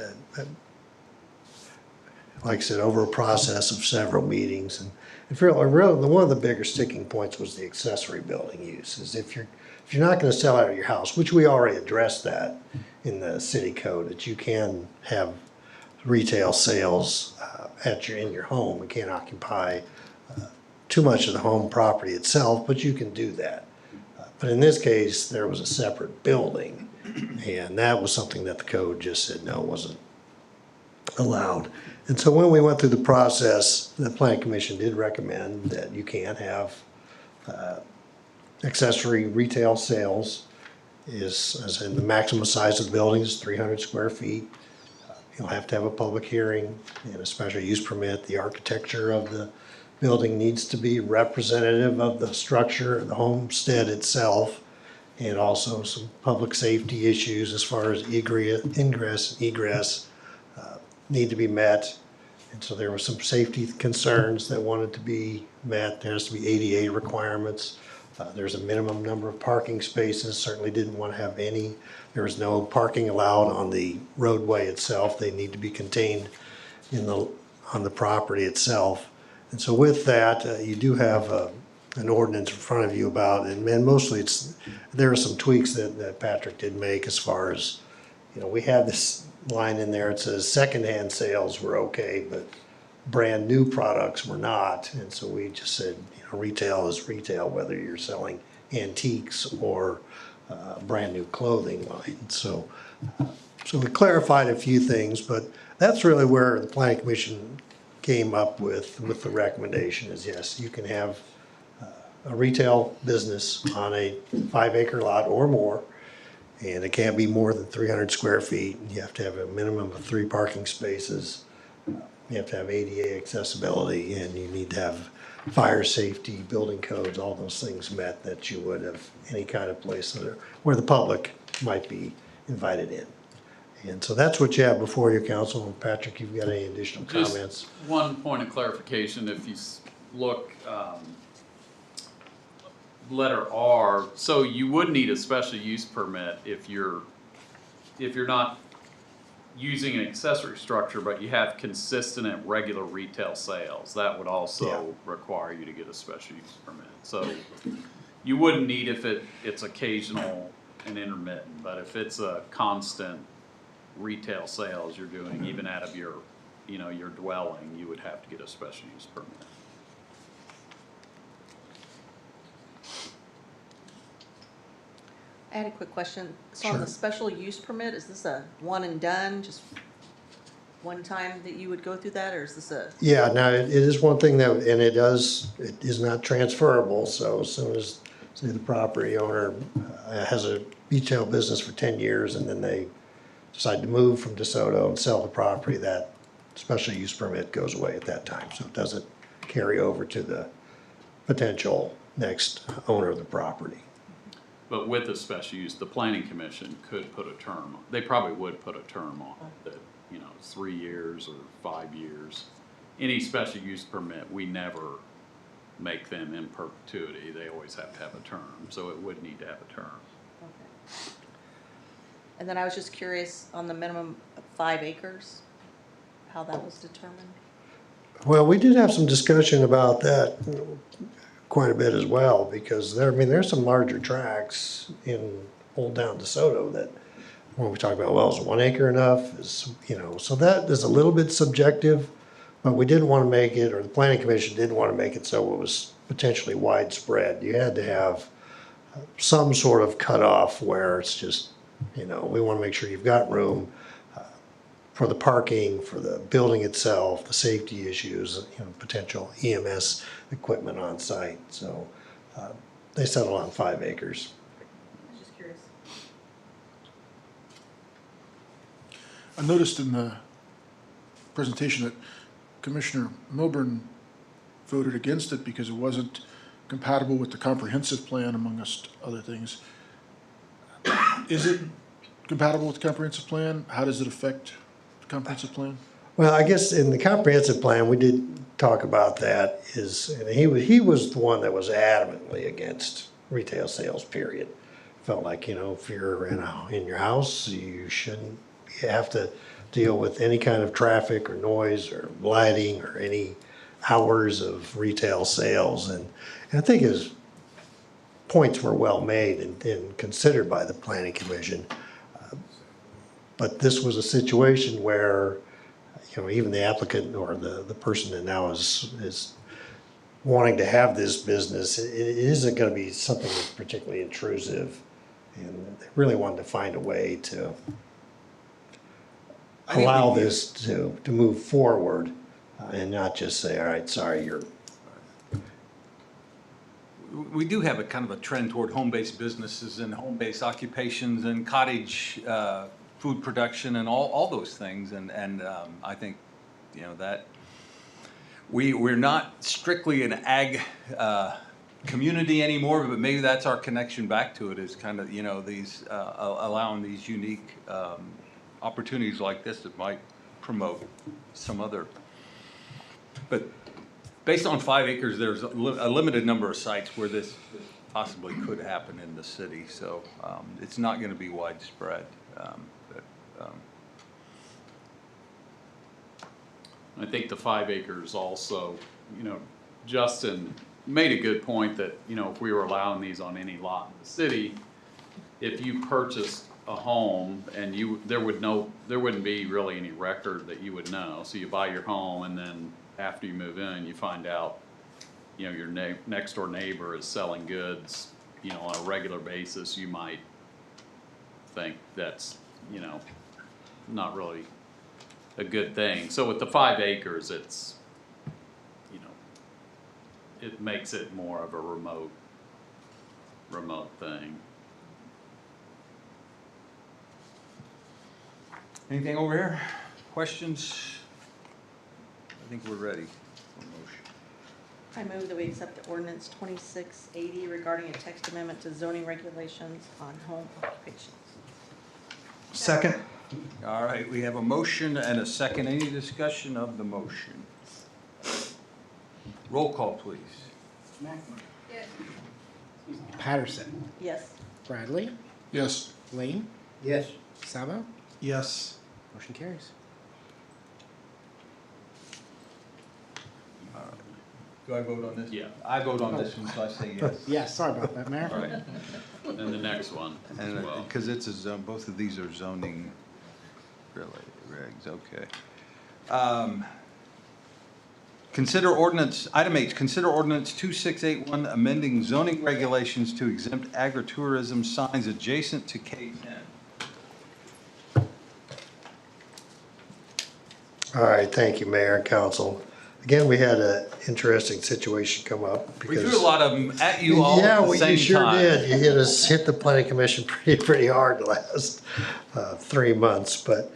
like I said, over a process of several meetings. And one of the bigger sticking points was the accessory building use, is if you're not gonna sell out of your house, which we already addressed that in the city code, that you can have retail sales in your home. It can't occupy too much of the home property itself, but you can do that. But in this case, there was a separate building, and that was something that the code just said no, wasn't allowed. And so when we went through the process, the planning commission did recommend that you can't have accessory retail sales. As in the maximum size of the building is 300 square feet. You'll have to have a public hearing and a special use permit. The architecture of the building needs to be representative of the structure, the homestead itself, and also some public safety issues as far as ingress and egress need to be met. And so there were some safety concerns that wanted to be met. There has to be ADA requirements. There's a minimum number of parking spaces, certainly didn't want to have any. There was no parking allowed on the roadway itself. They need to be contained on the property itself. And so with that, you do have an ordinance in front of you about, and mostly there are some tweaks that Patrick did make as far as, we have this line in there, it says secondhand sales were okay, but brand new products were not. And so we just said, retail is retail, whether you're selling antiques or brand new clothing line. So we clarified a few things, but that's really where the planning commission came up with the recommendation is, yes, you can have a retail business on a 5-acre lot or more, and it can't be more than 300 square feet. You have to have a minimum of 3 parking spaces. You have to have ADA accessibility, and you need to have fire safety, building codes, all those things met that you would have any kind of place where the public might be invited in. And so that's what you have before your council. And Patrick, you've got any additional comments? Just one point of clarification, if you look, letter R, so you would need a special use permit if you're not using an accessory structure, but you have consistent and regular retail sales. That would also require you to get a special use permit. So you wouldn't need if it's occasional and intermittent, but if it's a constant retail sales you're doing, even out of your dwelling, you would have to get a special use permit. I had a quick question. So on the special use permit, is this a one and done, just one time that you would go through that, or is this a? Yeah, now it is one thing and it is not transferable. So as soon as, say, the property owner has a retail business for 10 years and then they decide to move from DeSoto and sell the property, that special use permit goes away at that time. So it doesn't carry over to the potential next owner of the property. But with a special use, the planning commission could put a term, they probably would put a term on it that, 3 years or 5 years. Any special use permit, we never make them in perpetuity. They always have to have a term, so it would need to have a term. Okay. And then I was just curious on the minimum of 5 acres, how that was determined? Well, we did have some discussion about that quite a bit as well, because there's some larger tracts in Old Town DeSoto that when we talk about, well, is 1 acre enough? So that is a little bit subjective, but we didn't want to make it, or the planning commission didn't want to make it so it was potentially widespread. You had to have some sort of cutoff where it's just, we want to make sure you've got room for the parking, for the building itself, the safety issues, potential EMS equipment on site. So they settled on 5 acres. I was just curious. I noticed in the presentation that Commissioner Milburn voted against it because it wasn't compatible with the comprehensive plan, amongst other things. Is it compatible with the comprehensive plan? How does it affect the comprehensive plan? Well, I guess in the comprehensive plan, we did talk about that, and he was the one that was adamantly against retail sales, period. Felt like, if you're in your house, you have to deal with any kind of traffic or noise or lighting or any hours of retail sales. And I think his points were well made and considered by the Planning Commission. But this was a situation where, even the applicant or the person that now is wanting to have this business, it isn't going to be something that's particularly intrusive. And they really wanted to find a way to allow this to move forward and not just say, all right, sorry, you're. We do have a kind of a trend toward home-based businesses and home-based occupations and cottage food production and all those things. And I think, that we're not strictly an ag community anymore, but maybe that's our connection back to it, is kind of, these allowing these unique opportunities like this that might promote some other. But based on 5 acres, there's a limited number of sites where this possibly could happen in the city, so it's not going to be widespread. I think the 5 acres also, Justin made a good point that, if we were allowing these on any lot in the city, if you purchased a home and there wouldn't be really any record that you would know. So you buy your home, and then after you move in, you find out, your next door neighbor is selling goods, on a regular basis. You might think that's, not really a good thing. So with the 5 acres, it's, it makes it more of a remote thing. Anything over here? Questions? I think we're ready for motion. I move that we accept the ordinance 2680 regarding a text amendment to zoning regulations on home occupations. Second. All right, we have a motion and a second. Any discussion of the motion? Roll call, please. McNamara. Yes. Patterson. Yes. Bradley. Yes. Lane. Yes. Sabo. Yes. Motion carries. Do I vote on this? Yeah. I vote on this one, so I say yes. Yeah, sorry about that, Mayor. All right. And the next one as And well. because it's a zone, both of these are zoning related regs, okay. Consider ordinance, item H, consider ordinance 2681 amending zoning regulations to exempt agritourism signs adjacent to K10. All right, thank you, Mayor and Council. Again, we had an interesting situation come up. We because- threw a lot of them at you all at the same you sure time. did. You hit the planning commission pretty hard the last 3 months, but,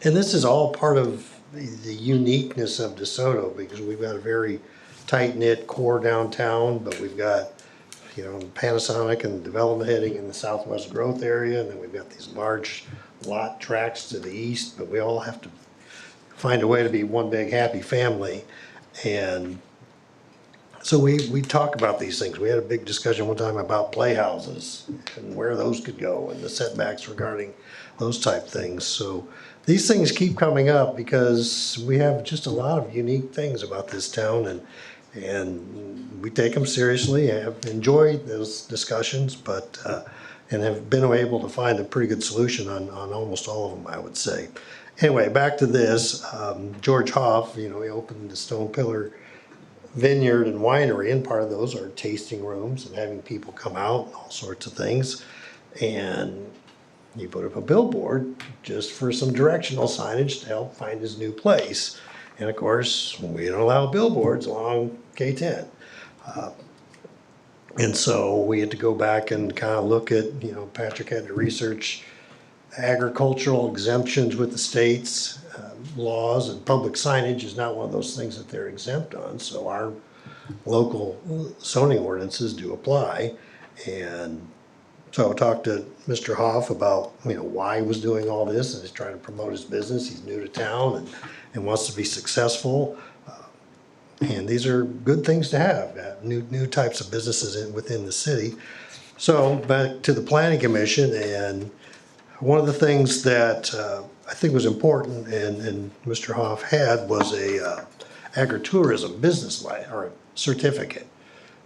and this is all part of the uniqueness of DeSoto, because we've got a very tight-knit core downtown, but we've got, Panasonic and development heading in the southwest growth area, and then we've got these large lot tracts to the east, but we all have to find a way to be one big happy family. And so we talk about these things. We had a big discussion one time about playhouses and where those could go and the setbacks regarding those type things. So these things keep coming up because we have just a lot of unique things about this town, and we take them seriously. I have enjoyed those discussions, but and have been able to find a pretty good solution on almost all of them, I would say. Anyway, back to this. George Hoff, he opened the Stone Pillar Vineyard and Winery, and part of those are tasting rooms and having people come out and all sorts of things. And he put up a billboard just for some directional signage to help find his new place. And of course, we don't allow billboards along K10. And so we had to go back and kind of look at, Patrick had to research agricultural exemptions with the state's laws, and public signage is not one of those things that they're exempt on. So our local zoning ordinances do apply. And so I talked to Mr. Hoff about, why he was doing all this, and he's trying to promote his business. He's new to town and wants to be successful. And these are good things to have, new types of businesses within the city. So back to the planning commission, and one of the things that I think was important and Mr. Hoff had was a agritourism business or a certificate.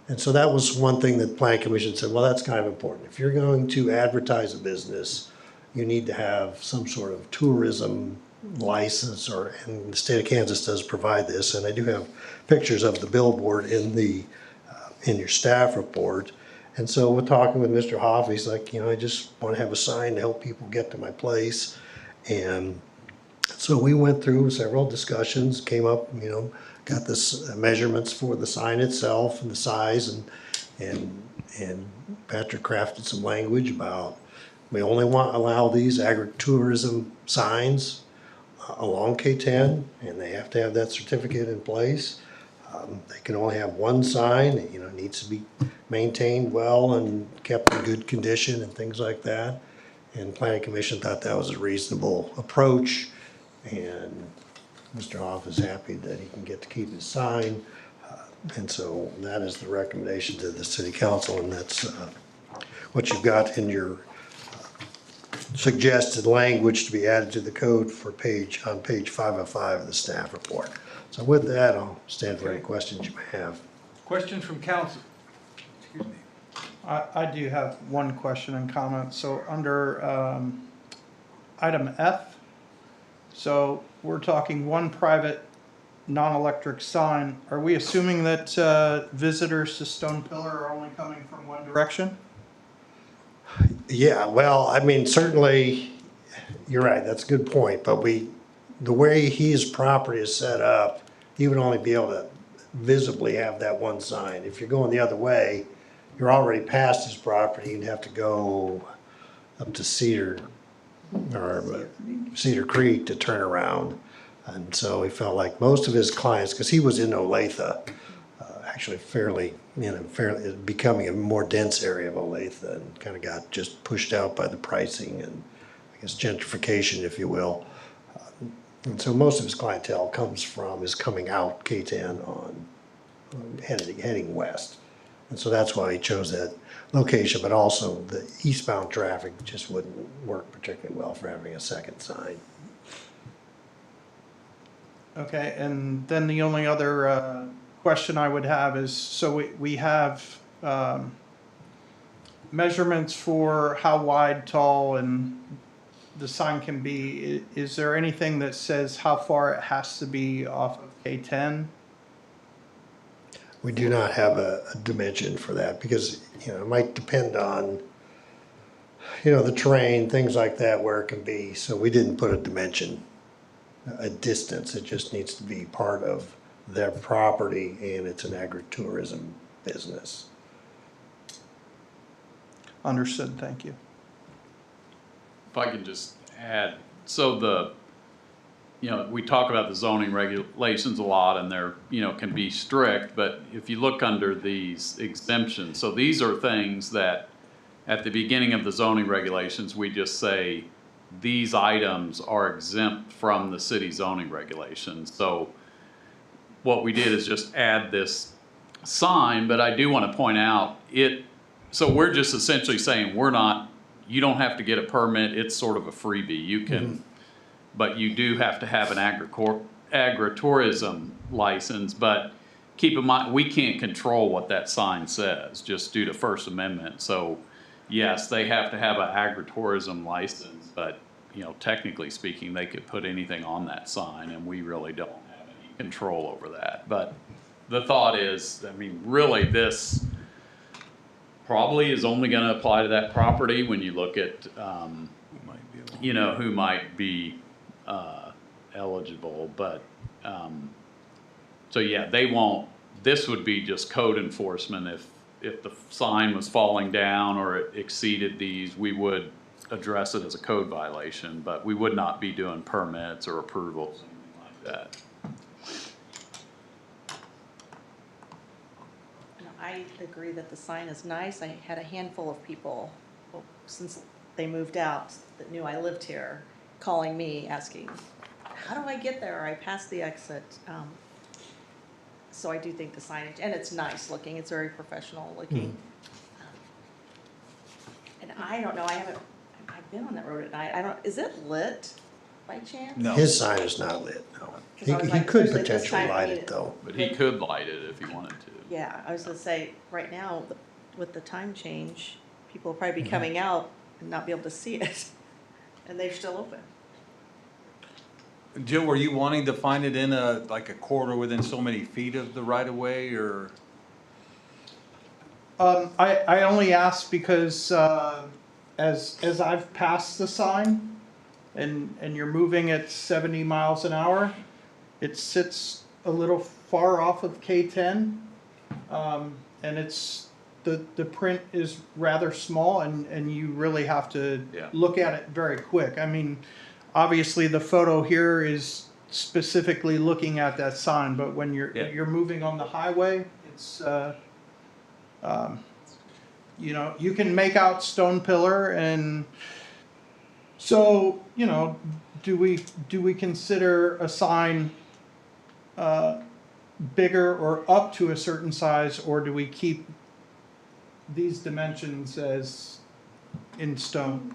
And so that was one thing that the planning commission said, well, that's kind of important. If you're going to advertise a business, you need to have some sort of tourism license, and the state of Kansas does provide this. And I do have pictures of the billboard in your staff report. And so we're talking with Mr. Hoff, he's like, I just want to have a sign to help people get to my place. And so we went through several discussions, came up, got this measurements for the sign itself and the size, and Patrick crafted some language about we only allow these agritourism signs along K10, and they have to have that certificate in place. They can only have one sign, it needs to be maintained well and kept in good condition and things like that. And Planning Commission thought that was a reasonable approach, and Mr. Hoff is happy that he can get to keep his sign. And so that is the recommendation to the City Council, and that's what you've got in your suggested language to be added to the code on page 505 of the staff report. So with that, I'll stand for any questions you may have. Questions from council? Excuse me. I do have one question and comment. So under item F, so we're talking one private non-electric sign. Are we assuming that visitors to Stone Pillar are only coming from one direction? Yeah, well, certainly, you're right, that's a good point, but the way his property is set up, he would only be able to visibly have that one sign. If you're going the other way, you're already past his property, you'd have to go up to Cedar Creek to turn around. And so he felt like most of his clients, because he was in Olathe, actually fairly becoming a more dense area of Olathe, and kind of got just pushed out by the pricing and I guess gentrification, if you will. And so most of his clientele is coming out K10 on heading west. And so that's why he chose that location, but also the eastbound traffic just wouldn't work particularly well for having a second sign. Okay, and then the only other question I would have is, so we have measurements for how wide, tall, and the sign can be. Is there anything that says how far it has to be off of K10? We do not have a dimension for that because, it might depend on, the terrain, things like that, where it can be. So we didn't put a dimension, a distance. It just needs to be part of their property, and it's an agritourism business. Understood, thank you. If I could just add, so we talk about the zoning regulations a lot, and they're, can be strict, but if you look under these exemptions, so these are things that at the beginning of the zoning regulations, we just say these items are exempt from the city zoning regulations. So what we did is just add this sign, but I do want to point out so we're just essentially saying you don't have to get a permit, it's sort of a freebie. You can, but you do have to have an agritourism license, but keep in mind, we can't control what that sign says, just due to First Amendment. So yes, they have to have an agritourism license, but technically speaking, they could put anything on that sign, and we really don't have any control over that. But the thought is, really this probably is only going to apply to that property when you look at, who might be eligible. But so yeah, they won't. This would be just code enforcement if the sign was falling down or it exceeded these, we would address it as a code violation, but we would not be doing permits or approvals, anything like that. And I agree that the sign is nice. I had a handful of people, well, since they moved out, that knew I lived here, calling me, asking, how do I get there? I passed the exit. So I do think the signage, and it's nice looking, it's very professional looking. And I don't know, I've been on that road at night. I don't, is it lit by chance? No. His sign is not lit, no. 'Cause I was He like, could especially this potentially time, I light mean, it though. But he could light it if he wanted to. Yeah, I was gonna say, right now, with the time change, people will probably be coming out and not be able to see it. And they're still open. Jill, were you wanting to find it in like a corridor within so many feet of the right of way, or? I only asked because, as I've passed the sign and you're moving at 70 miles an hour, it sits a little far off of K10. And it's, the print is rather small and you really have to look at it very quick. I mean, obviously the photo here is specifically looking at that sign, but when you're moving on the highway, it's, you know, you can make out Stone Pillar, and so, you know, do we consider a sign bigger or up to a certain size, or do we keep these dimensions as in stone?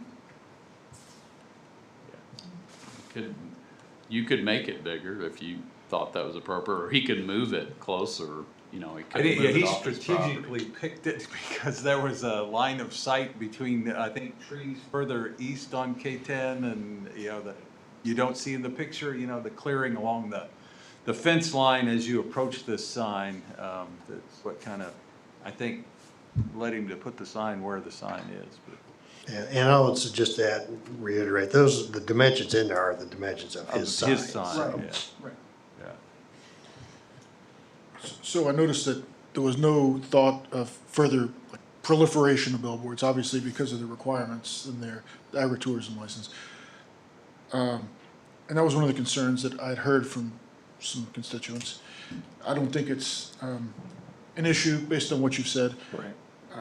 You could make it bigger if you thought that was appropriate, or he could move it closer, you know, he could move it He off his property. strategically picked it because there was a line of sight between, I think, trees further east on K10 and, you know, you don't see in the picture, you know, the clearing along the fence line as you approach this sign. That's what kind of, I think, led him to put the sign where the sign is. But. And I would suggest that, reiterate, the dimensions in there are the dimensions of his sign. His sign, so. yeah. So I noticed that there was no thought of further like, proliferation of billboards, obviously because of the requirements in their agritourism license. And that was one of the concerns that I'd heard from some constituents. I don't think it's an issue based on what you've said. Right.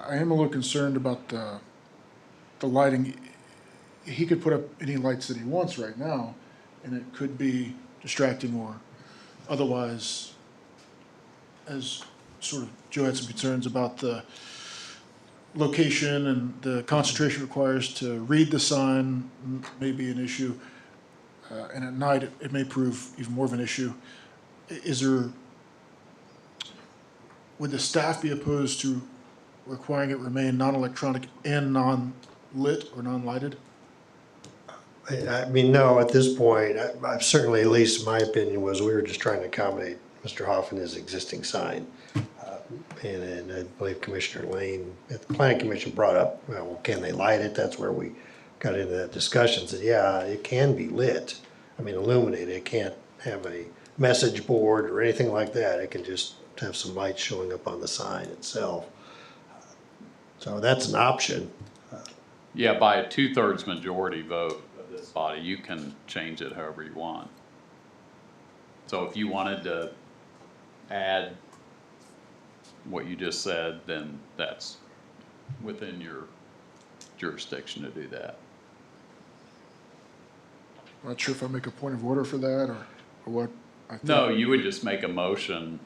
I am a little concerned about the lighting. He could put up any lights that he wants right now, and it could be distracting or otherwise, as sort of Joe had some concerns about the location and the concentration requires to read the sign may be an issue. And at night, it may prove even more of an issue. Would the staff be opposed to requiring it remain non-electronic and non-lit or non-lighted? I mean, no, at this point, I've certainly, at least my opinion was, we were just trying to accommodate Mr. Hoffman's existing sign. And I believe Commissioner Lane at the Planning Commission brought up, well, can they light it? That's where we got into that discussion. Said, yeah, it can be lit. I mean, illuminated. It can't have a message board or anything like that. It can just have some light showing up on the sign itself. So that's an option. Yeah, by a 2/3 majority vote of this body, you can change it however you want. So if you wanted to add what you just said, then that's within your jurisdiction to do that. I'm not sure if I make a point of order for that or what. No, you would just make a motion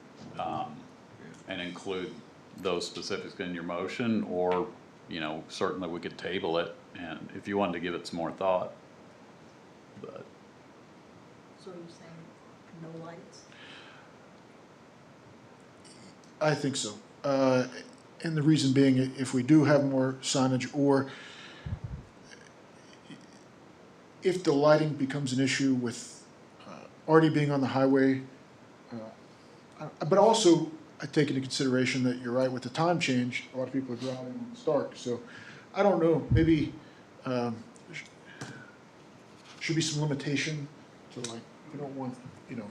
and include those specifics in your motion, or, you know, certainly we could table it, and if you wanted to give it some more thought. But So are you saying no lights? I think so. And the reason being, if we do have more signage, or if the lighting becomes an issue with already being on the highway, but also I take into consideration that you're right, with the time change, a lot of people are driving when it's dark. So I don't know, maybe should be some limitation to, like, you don't want, you know,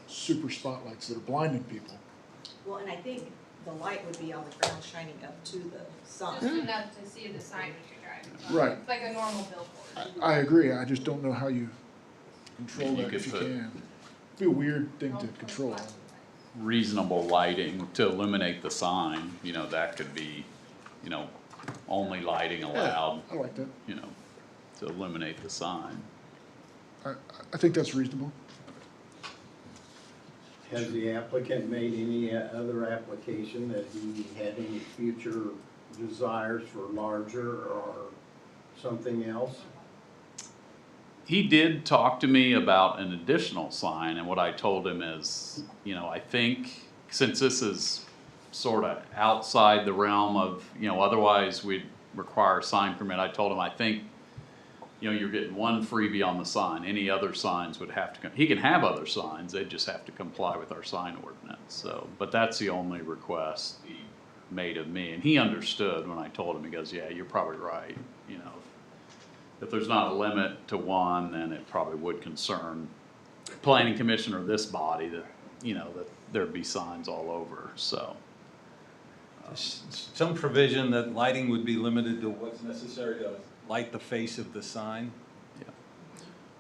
super spotlights that are blinding people. Well, and I think the light would be on the ground shining up to the sun. Just enough to see the sign as you're driving. Right. It's like a normal billboard. I agree, I just don't know how you control You that if could you put- can. It'd be a weird thing to control. Reasonable lighting to illuminate the sign, you know, that could be, you know, only lighting allowed, I like that. you know, to illuminate the sign. I think that's reasonable. Has the applicant made any other application that he had any future desires for larger or something else? He did talk to me about an additional sign, and what I told him is, you know, I think since this is sort of outside the realm of, you know, otherwise we'd require a sign permit, I told him, I think, you know, you're getting one freebie on the sign, any other signs would have to come, he can have other signs, they just have to comply with our sign ordinance, so, but that's the only request he made of me, and he understood when I told him, he goes, yeah, you're probably right, you know. If there's not a limit to one, then it probably would concern the planning commission or this body that, you know, that there'd be signs all over, so. Some provision that lighting would be limited to what's necessary to light the face of the sign.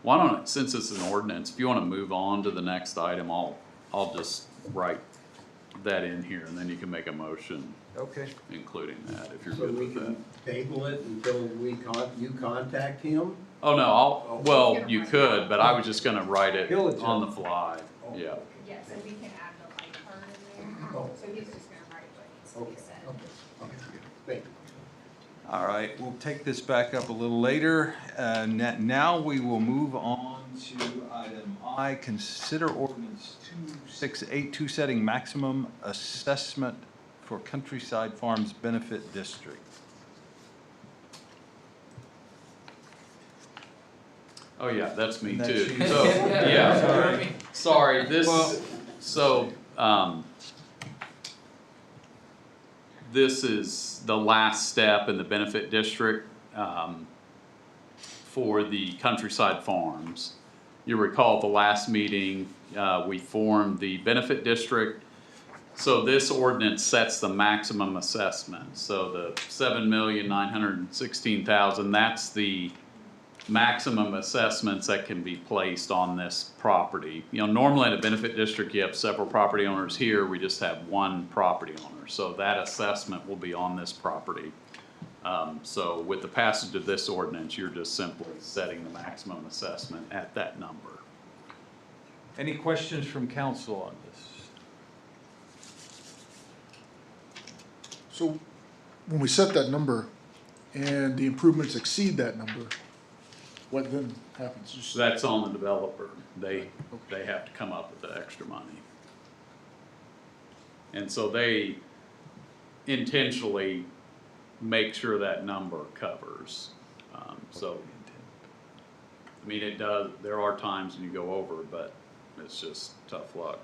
Why don't, since it's an ordinance, if you wanna move on to the next item, I'll just write that in here and then you can make a motion. Okay. Including that, if you're So good we with that. can table it until you contact him? Oh, no, well, you could, but I was just gonna write it on the fly, yeah. Yes, and we can add the light part in there. Oh. So he's just gonna write what needs to be said. Thank you. All right, we'll take this back up a little later. Now we will move on to item I, consider ordinance 2682 setting maximum assessment for Countryside Farms Benefit District. Oh, yeah, that's me That's too. you. So, yeah, sorry, this, so, this is the last step in the benefit district, for the Countryside Farms. You recall at the last meeting, we formed the benefit district. So this ordinance sets the maximum assessment. So the $7,916,000, that's the maximum assessments that can be placed on this property. You know, normally in a benefit district, you have several property owners. Here, we just have one property owner. So that assessment will be on this property. So with the passage of this ordinance, you're just simply setting the maximum assessment at that number. Any questions from council on this? So when we set that number and the improvements exceed that number, what then happens? So that's on the developer. They have to come up with the extra money. And so they intentionally make sure that number covers. So, I mean, it does, there are times when you go over, but it's just tough luck.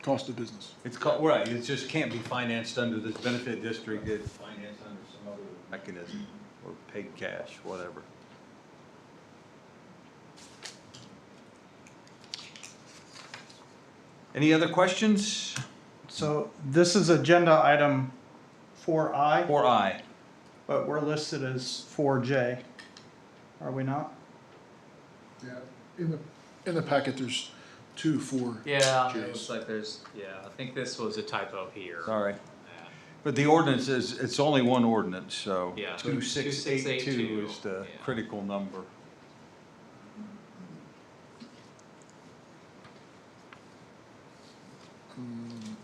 Cost of business. It's called, right, it just can't be financed under this benefit district, it's financed under some other mechanism, or paid cash, whatever. Any other questions? So this is agenda item 4I, 4I. but we're listed as 4J. Are we not? Yeah, in the packet, there's 2 for Yeah, J's. it looks like there's, I think this was a typo here. Sorry. But the ordinance is, it's only one ordinance, so Yeah. 2682 is the yeah. critical number.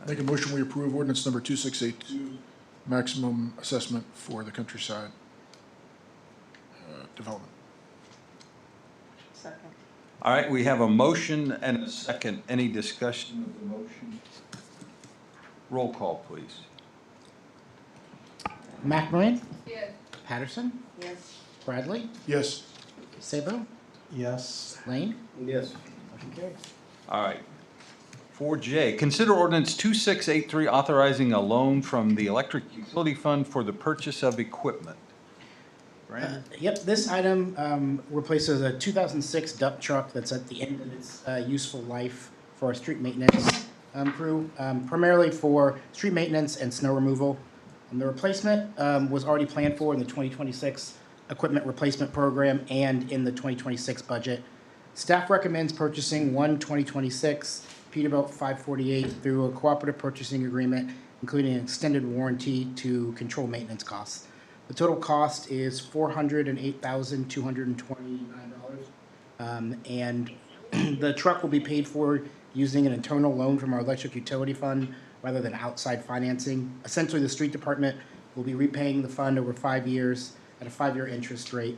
Make a motion, we approve ordinance number 2682, maximum assessment for the Countryside development. Second. All right, we have a motion and a second. Any discussion of the motion? Roll call, please. McMillan, Yes. Patterson, Yes. Bradley, Yes. Sabo, Yes. Lane, Yes. motion carried. All right. 4J, consider ordinance 2683 authorizing a loan from the Electric Utility Fund for the purchase of equipment. Brandon? Yep, this item replaces a 2006 dump truck that's at the end of its useful life for our street maintenance. crew, primarily for street maintenance and snow removal. The replacement was already planned for in the 2026 equipment replacement program and in the 2026 budget. Staff recommends purchasing one 2026 Peterbilt 548 through a cooperative purchasing agreement, including an extended warranty to control maintenance costs. The total cost is $408,229, and the truck will be paid for using an internal loan from our electric utility fund rather than outside financing. Essentially, the street department will be repaying the fund over 5 years at a 5-year interest rate.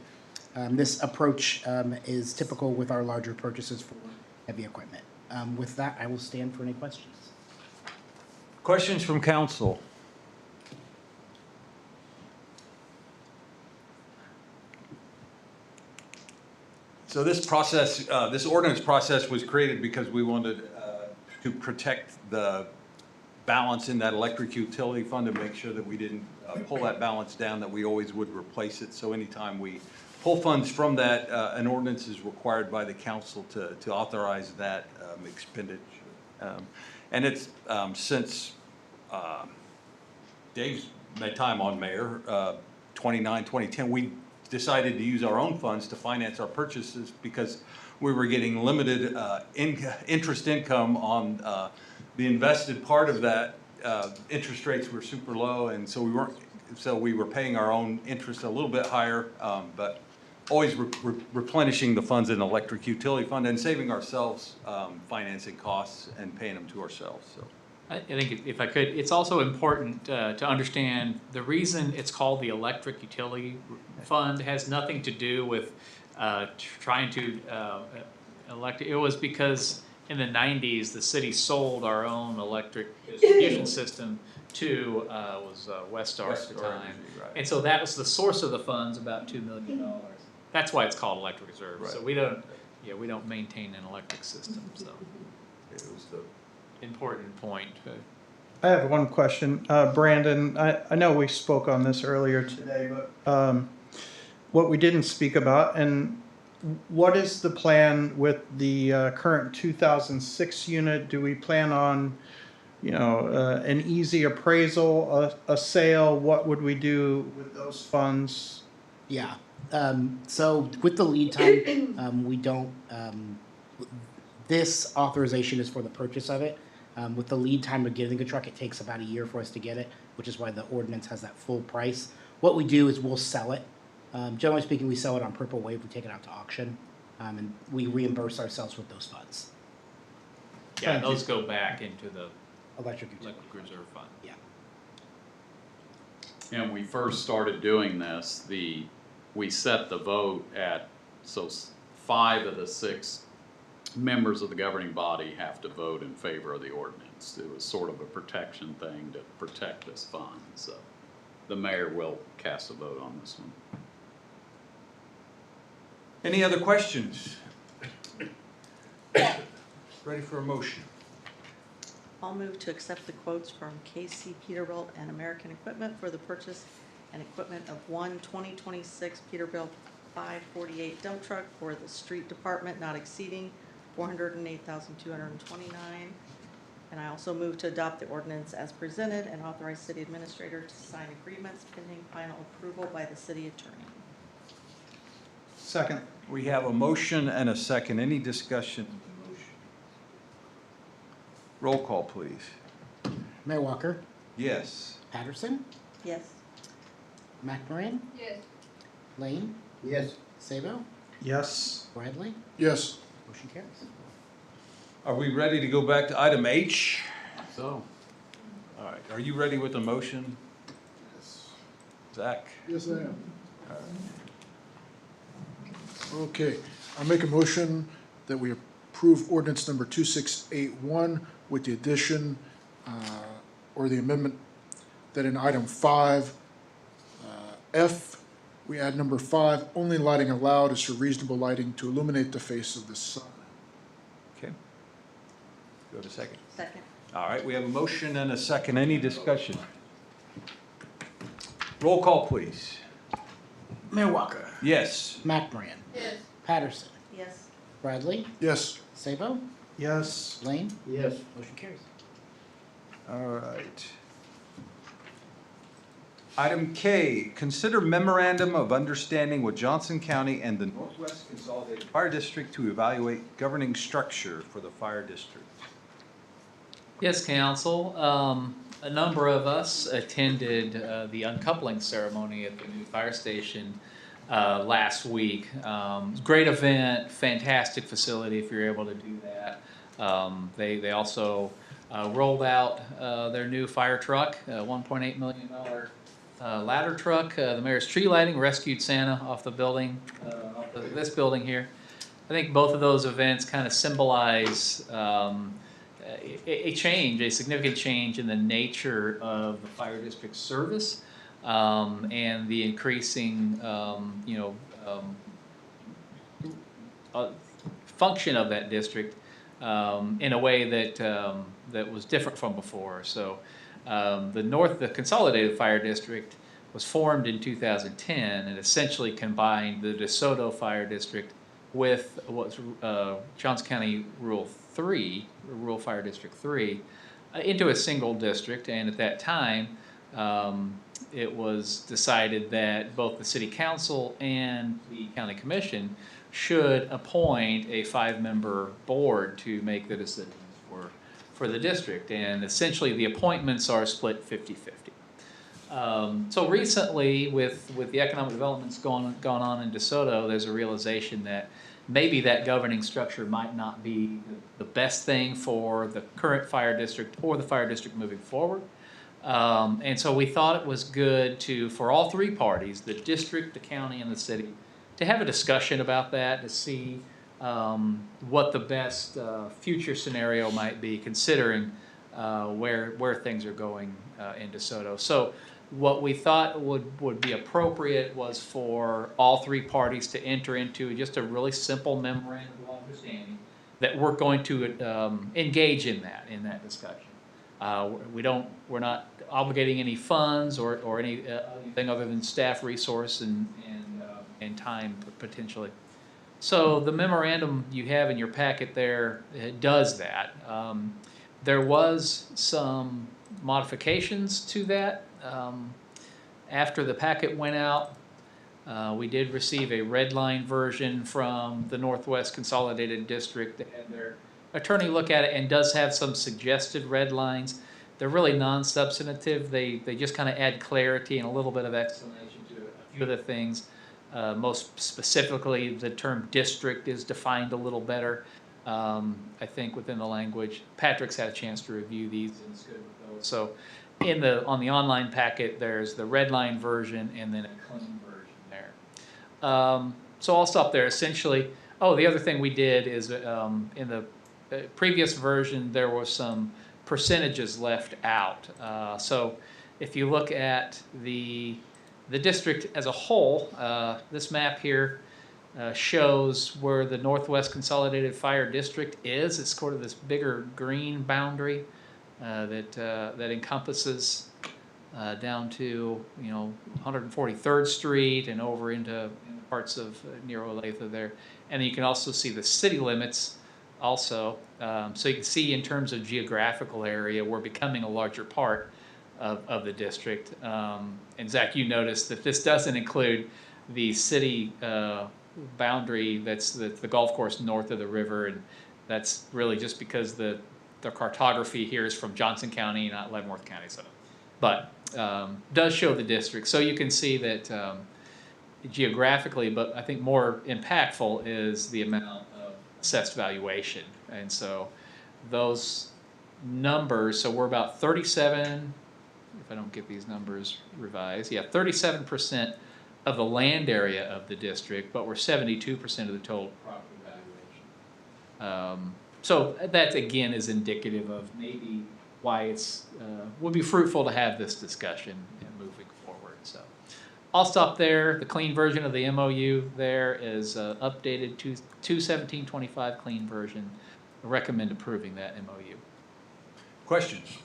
This approach is typical with our larger purchases for heavy equipment. With that, I will stand for any questions. Questions from council? So this process, this ordinance process was created because we wanted to protect the balance in that electric utility fund and make sure that we didn't pull that balance down, that we always would replace it. So anytime we pull funds from that, an ordinance is required by the council to authorize that expenditure. And it's since Dave's time on mayor, 2010, we decided to use our own funds to finance our purchases because we were getting limited interest income on the invested part of that. Interest rates were super low, and so we were paying our own interest a little bit higher, but always replenishing the funds in electric utility fund and saving ourselves financing costs and paying them to ourselves. So. I think if I could, it's also important to understand the reason it's called the electric utility fund has nothing to do with trying to elect. It was because in the 90s, the city sold our own electric distribution system to Westar at the time. Energy, right. And so that was the source of the funds, about $2 million. That's why it's called electric reserve. Right. So we don't maintain an electric system, so. It was the Important point. I have one question. Brandon, I know we spoke on this earlier today, but what we didn't speak about, and what is the plan with the current 2006 unit? Do we plan on, an easy appraisal, a sale? What would we do with those funds? Yeah. So with the lead time, we don't. This authorization is for the purchase of it. With the lead time of getting a truck, it takes about a year for us to get it, which is why the ordinance has that full price. What we do is we'll sell it. Generally speaking, we sell it on Purple Wave. We take it out to auction, and we reimburse ourselves with those funds. Yeah, those go back into the electric reserve fund. Yeah. And we first started doing this, we set the vote at, so 5 of the 6 members of the governing body have to vote in favor of the ordinance. It was sort of a protection thing to protect this fund, so the mayor will cast a vote on this one. Any other questions? Ready for a motion? I'll move to accept the quotes from KC Peterbilt and American Equipment for the purchase and equipment of one 2026 Peterbilt 548 dump truck for the street department not exceeding $408,229. And I also move to adopt the ordinance as presented and authorize city administrator to sign agreements pending final approval by the city attorney. Second. We have a motion and a second. Any discussion? Roll call, please. Mayor Walker, Yes. Patterson, Yes. McMorrin, Yes. Lane, Yes. Sabo, Yes. Bradley. Yes. Motion carries. Are we ready to go back to item H? So, All right. Are you ready with the motion? Zach? Yes, I am. Okay, I'll make a motion that we approve ordinance number 2681 with the addition, or the amendment that in item 5, F, we add number 5, only lighting allowed is for reasonable lighting to illuminate the face of the sun. Okay. Go to second. Second. All right, we have a motion and a second. Any discussion? Roll call, please. Mayor Walker, Yes. McMorrin, Yes. Patterson, Yes. Bradley, Yes. Sabo, Yes. Lane. Yes. Motion carries. All right. Item K, consider memorandum of understanding with Johnson County and the Northwest Consolidated Fire District to evaluate governing structure for the fire district. Yes, council. A number of us attended the uncoupling ceremony at the new fire station last week. Great event, fantastic facility if you're able to do that. They also rolled out their new fire truck, $1.8 million ladder truck. The mayor's tree lighting rescued Santa off the building, this building here. I think both of those events kind of symbolize a change, a significant change in the nature of the fire district service and the increasing, function of that district in a way that that was different from before. So the Consolidated Fire District was formed in 2010 and essentially combined the DeSoto Fire District with what's Johnson County Rural Fire District 3 into a single district. And at that time, it was decided that both the city council and the county commission should appoint a 5-member board to make the decisions for the district. And essentially the appointments are split 50-50. So recently with the economic developments gone on in DeSoto, there's a realization that maybe that governing structure might not be the best thing for the current fire district or the fire district moving forward. And so we thought it was good for all three parties, the district, the county, and the city, to have a discussion about that, to see what the best future scenario might be, considering where things are going in DeSoto. So what we thought would be appropriate was for all three parties to enter into just a really simple memorandum of understanding that we're going to engage in that discussion. We're not obligating any funds or anything other than staff resource and time potentially. So the memorandum you have in your packet there does that. There was some modifications to that. After the packet went out, we did receive a red line version from the Northwest Consolidated District that had their attorney look at it and does have some suggested red lines. They're really non-substantive. They just kind of add clarity and a little bit of explanation to a few of the things. Most specifically, the term district is defined a little better, I think, within the language. Patrick's had a chance to review these and is good with those. So on the online packet, there's the red line version and then a clean version there. So I'll stop there. Essentially, the other thing we did is in the previous version, there was some percentages left out. So if you look at the district as a whole, this map here shows where the Northwest Consolidated Fire District is. It's sort of this bigger green boundary that encompasses down to 143rd Street and over into parts of near Olathe there. And you can also see the city limits also. So you can see in terms of geographical area, we're becoming a larger part of the district. And Zach, you noticed that this doesn't include the city boundary that's the golf course north of the river, and that's really just because the cartography here is from Johnson County, not Leavenworth County. So, but does show the district. So you can see that geographically, but I think more impactful is the amount of assessed valuation. And so those numbers, so we're about 37, if I don't get these numbers revised, 37% of the land area of the district, but we're 72% of the total property valuation. So that again is indicative of maybe why it's would be fruitful to have this discussion moving forward. So I'll stop there. The clean version of the MOU there is updated to 2/17/25 clean version. I recommend approving that MOU. Questions?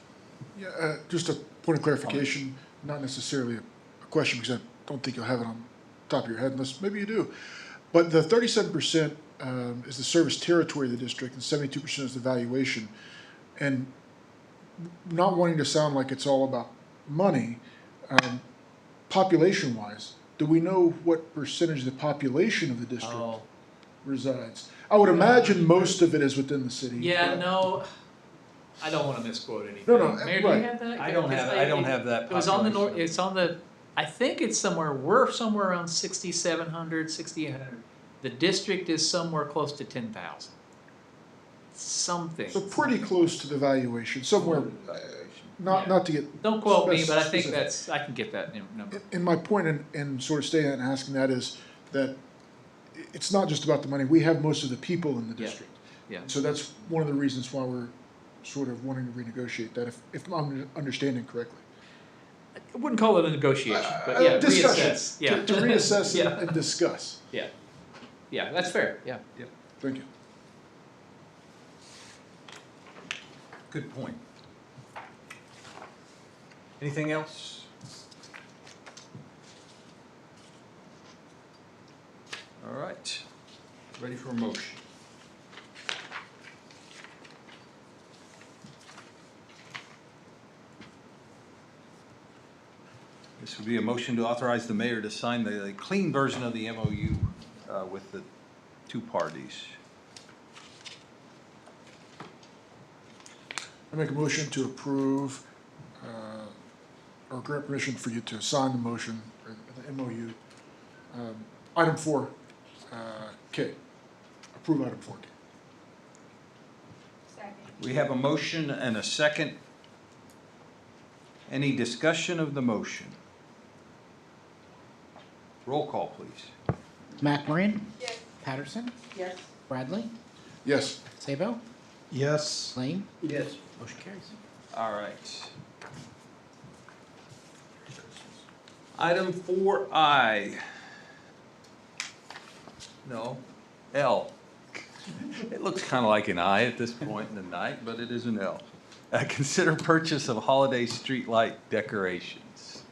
Yeah, just a point of clarification, not necessarily a question because I don't think you'll have it on the top of your head unless maybe you do. But the 37% is the service territory of the district and 72% is the valuation. And not wanting to sound like it's all about money, population-wise, do we know what percentage of the population of the district Oh. resides? I would imagine most of it is within the city. Yeah, no, I don't wanna misquote anything. No, Mayor, do you right. have that? I don't have that. It was on the population. it's on the, I think it's somewhere, we're somewhere around 6,700, 6,800. The district is somewhere close to 10,000. Something. So pretty close to the valuation, somewhere, not to get. Don't quote me, but I think specific. I can get that number. And my point in sort of staying and asking that is that it's not just about the money. We have most of the people in the Yeah. district. Yeah. So that's one of the reasons why we're sort of wanting to renegotiate that, if I'm understanding correctly. I wouldn't call it a negotiation, but yeah, Discussion. reassess. Yeah. To reassess Yeah. and discuss. Yeah. Yeah, that's fair, yeah. Thank you. Good point. Anything else? All right, ready for a motion. This would be a motion to authorize the mayor to sign the clean version of the MOU with the two parties. I make a motion to approve, or grant permission for you to sign the motion, or the MOU. Item 4K. Approve item 4K. Second. We have a motion and a second. Any discussion of the motion? Roll call, please. McMorrin? Yes. Patterson? Yes. Bradley? Yes. Sabo? Yes. Lane? Yes. Motion carries. All right. Item 4I. No, L. It looks kind of like an I at this point in the night, but it is an L. Consider purchase of holiday streetlight decorations.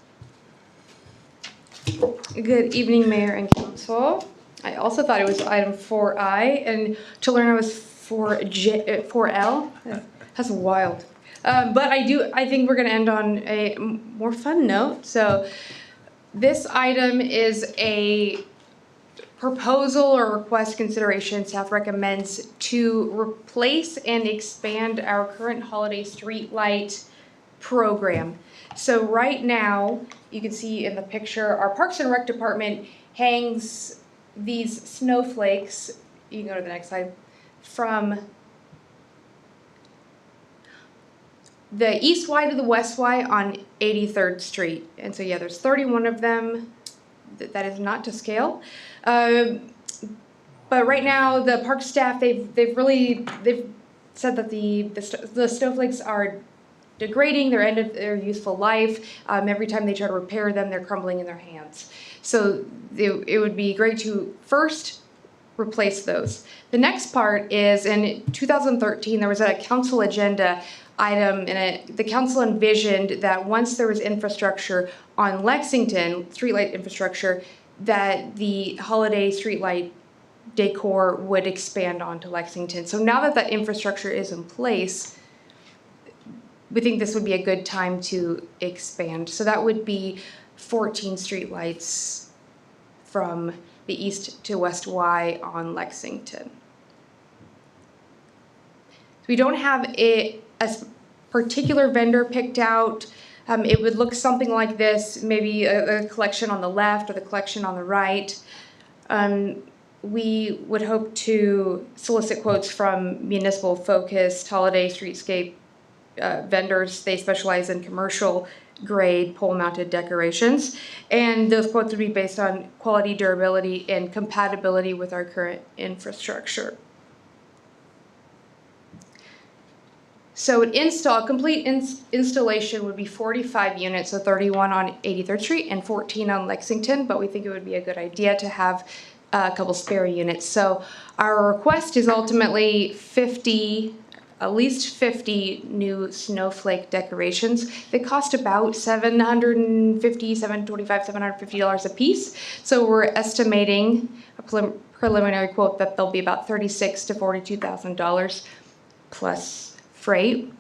Good evening, Mayor and Council. I also thought it was item 4I, and to learn it was 4L. That's wild. But I think we're going to end on a more fun note. So this item is a proposal or request consideration staff recommends to replace and expand our current holiday street light program. So right now, you can see in the picture, our Parks and Rec department hangs these snowflakes, you can go to the next slide, from the east Y to the west Y on 83rd Street. And so yeah, there's 31 of them. That is not to scale. But right now, the park staff, they've said that the snowflakes are degrading, they're end of their useful life. Every time they try to repair them, they're crumbling in their hands. So it would be great to first replace those. The next part is in 2013, there was a council agenda item, and the council envisioned that once there was infrastructure on Lexington, streetlight infrastructure, that the holiday streetlight decor would expand onto Lexington. So now that that infrastructure is in place, we think this would be a good time to expand. So that would be 14 streetlights from the east to west Y on Lexington. We don't have a particular vendor picked out. It would look something like this, maybe a collection on the left or the collection on the right. We would hope to solicit quotes from municipal-focused holiday streetscape vendors. They specialize in commercial grade pole-mounted decorations, and those quotes would be based on quality, durability, and compatibility with our current infrastructure. So an complete installation would be 45 units, so 31 on 83rd Street and 14 on Lexington, but we think it would be a good idea to have a couple spare units. So our request is ultimately at least 50 new snowflake decorations. They cost about $750 a piece. So we're estimating a preliminary quote that they'll be about $36,000 to $42,000 plus freight.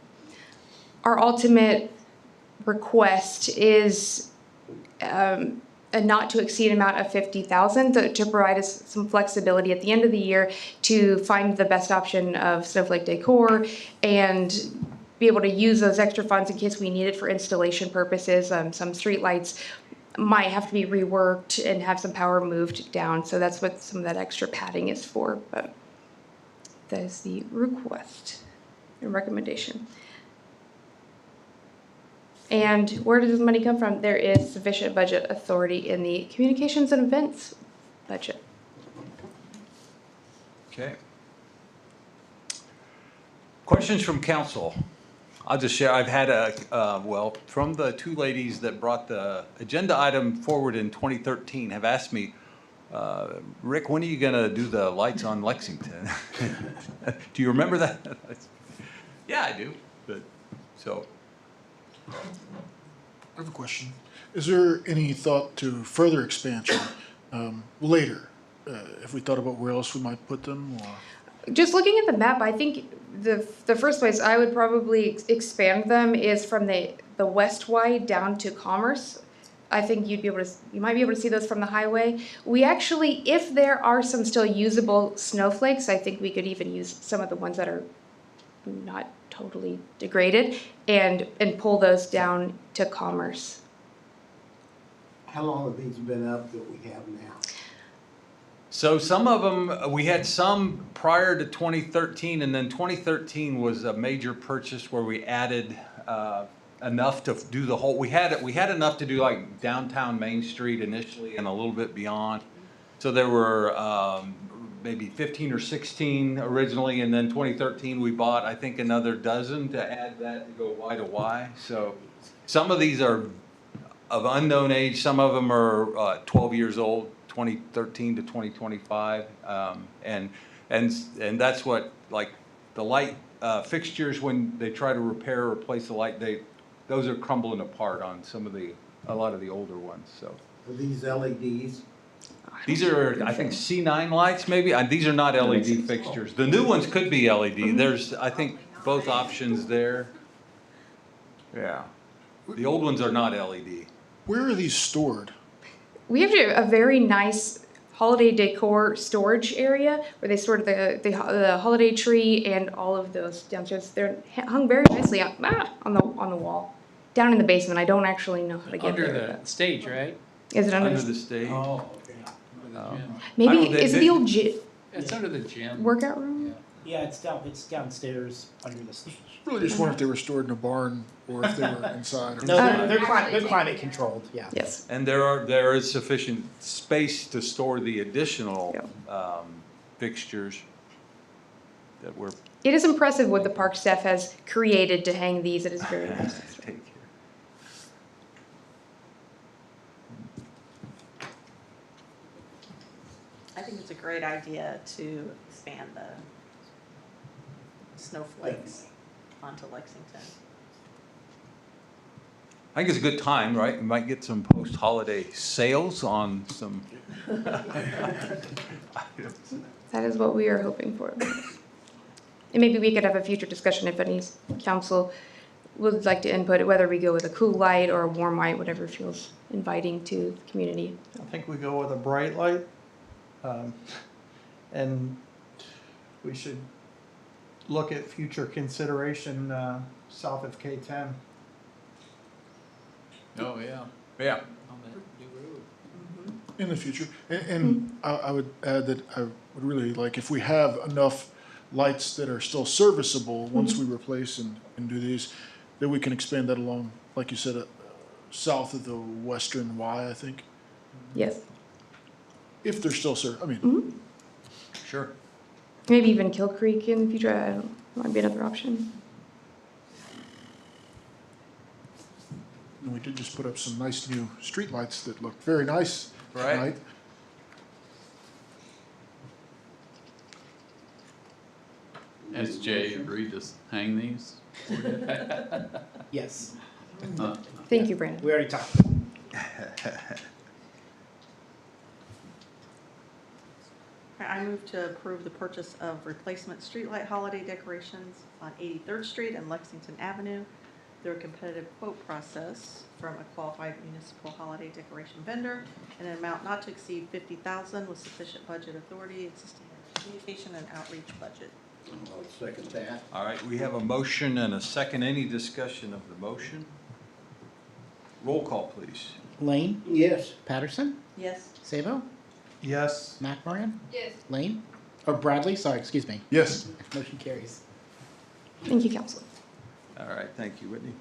our ultimate request is a not to exceed amount of 50,000 to provide us some flexibility at the end of the year to find the best option of snowflake decor and be able to use those extra funds in case we need it for installation purposes. Some streetlights might have to be reworked and have some power moved down, so that's what some of that extra padding is for. But that is the request and recommendation. And where does the money come from? There is sufficient budget authority in the communications and events budget. Okay. Questions from council? I'll just share, I've had from the two ladies that brought the agenda item forward in 2013 have asked me, Rick, when are you gonna do the lights on Lexington? Do you remember that? Yeah, I do, but, so. I have a question. Is there any thought to further expansion later? If we thought about where else we might put them, or? Just looking at the map, I think the first place I would probably expand them is from the west Y down to Commerce. I think you might be able to see those from the highway. We actually, if there are some still usable snowflakes, I think we could even use some of the ones that are not totally degraded and pull those down to Commerce. How long have these been up that we have now? So some of them, we had some prior to 2013, and then 2013 was a major purchase where we added enough to do the whole, we had enough to do like downtown Main Street initially and a little bit beyond. So there were maybe 15 or 16 originally, and then 2013 we bought, I think, another dozen to add that to go Y to Y. So some of these are of unknown age, some of them are 12 years old, 2013 to 2025, and that's what, like the light fixtures, when they try to repair or replace the light, those are crumbling apart on a lot of the older ones. So Are these LEDs? these are, I think, C9 lights maybe. These are not LED fixtures. The new ones could be LED. There's, I think, both options there. Yeah, the old ones are not LED. Where are these stored? We have a very nice holiday decor storage area where they store the holiday tree and all of those downstairs. They're hung very nicely on the wall, down in the basement. I don't actually know how to get Under there. the stage, right? Is it under the stage? Oh, okay. Maybe is it the old gym? It's under the gym. Workout room? Yeah, it's downstairs under the stage. Really just wonder if they were stored in a barn or if they were inside. Or No, they're climate controlled, yeah. Yes. And there is sufficient space to store the additional fixtures that were. It is impressive what the park staff has created to hang these. It is very impressive. I think it's a great idea to expand the snowflakes onto Lexington. I think it's a good time, right? We might get some post-holiday sales on some. That is what we are hoping for. And maybe we could have a future discussion if any council would like to input, whether we go with a cool light or a warm light, whatever feels inviting to the community. I think we go with a bright light. And we should look at future consideration south of K10. Oh, yeah. Yeah. On that new road. in the future. And I would add that I would really like, if we have enough lights that are still serviceable once we replace and do these, that we can expand that along, like you said, south of the western Y, I think. Yes. If they're still I mean. Sure. Maybe even Kill Creek in the future. I don't know. Might be another option. And we did just put up some nice new street lights that look very nice Right. tonight. Has Jay agreed to hang these? Yes. Thank you, Brandon. We already talked. I move to approve the purchase of replacement streetlight holiday decorations on 83rd Street and Lexington Avenue through a competitive quote process from a qualified municipal holiday decoration vendor in an amount not to exceed $50,000 with sufficient budget authority existing in the communication and outreach budget. I'll second that. All right, we have a motion and a second. Any discussion of the motion? Roll call, please. Lane, Yes. Patterson, Yes. Sabo, Yes. McMorran, Yes. Lane, or Bradley, sorry, excuse me. Yes. Motion carries. Thank you, Council. All right, thank you, Whitney.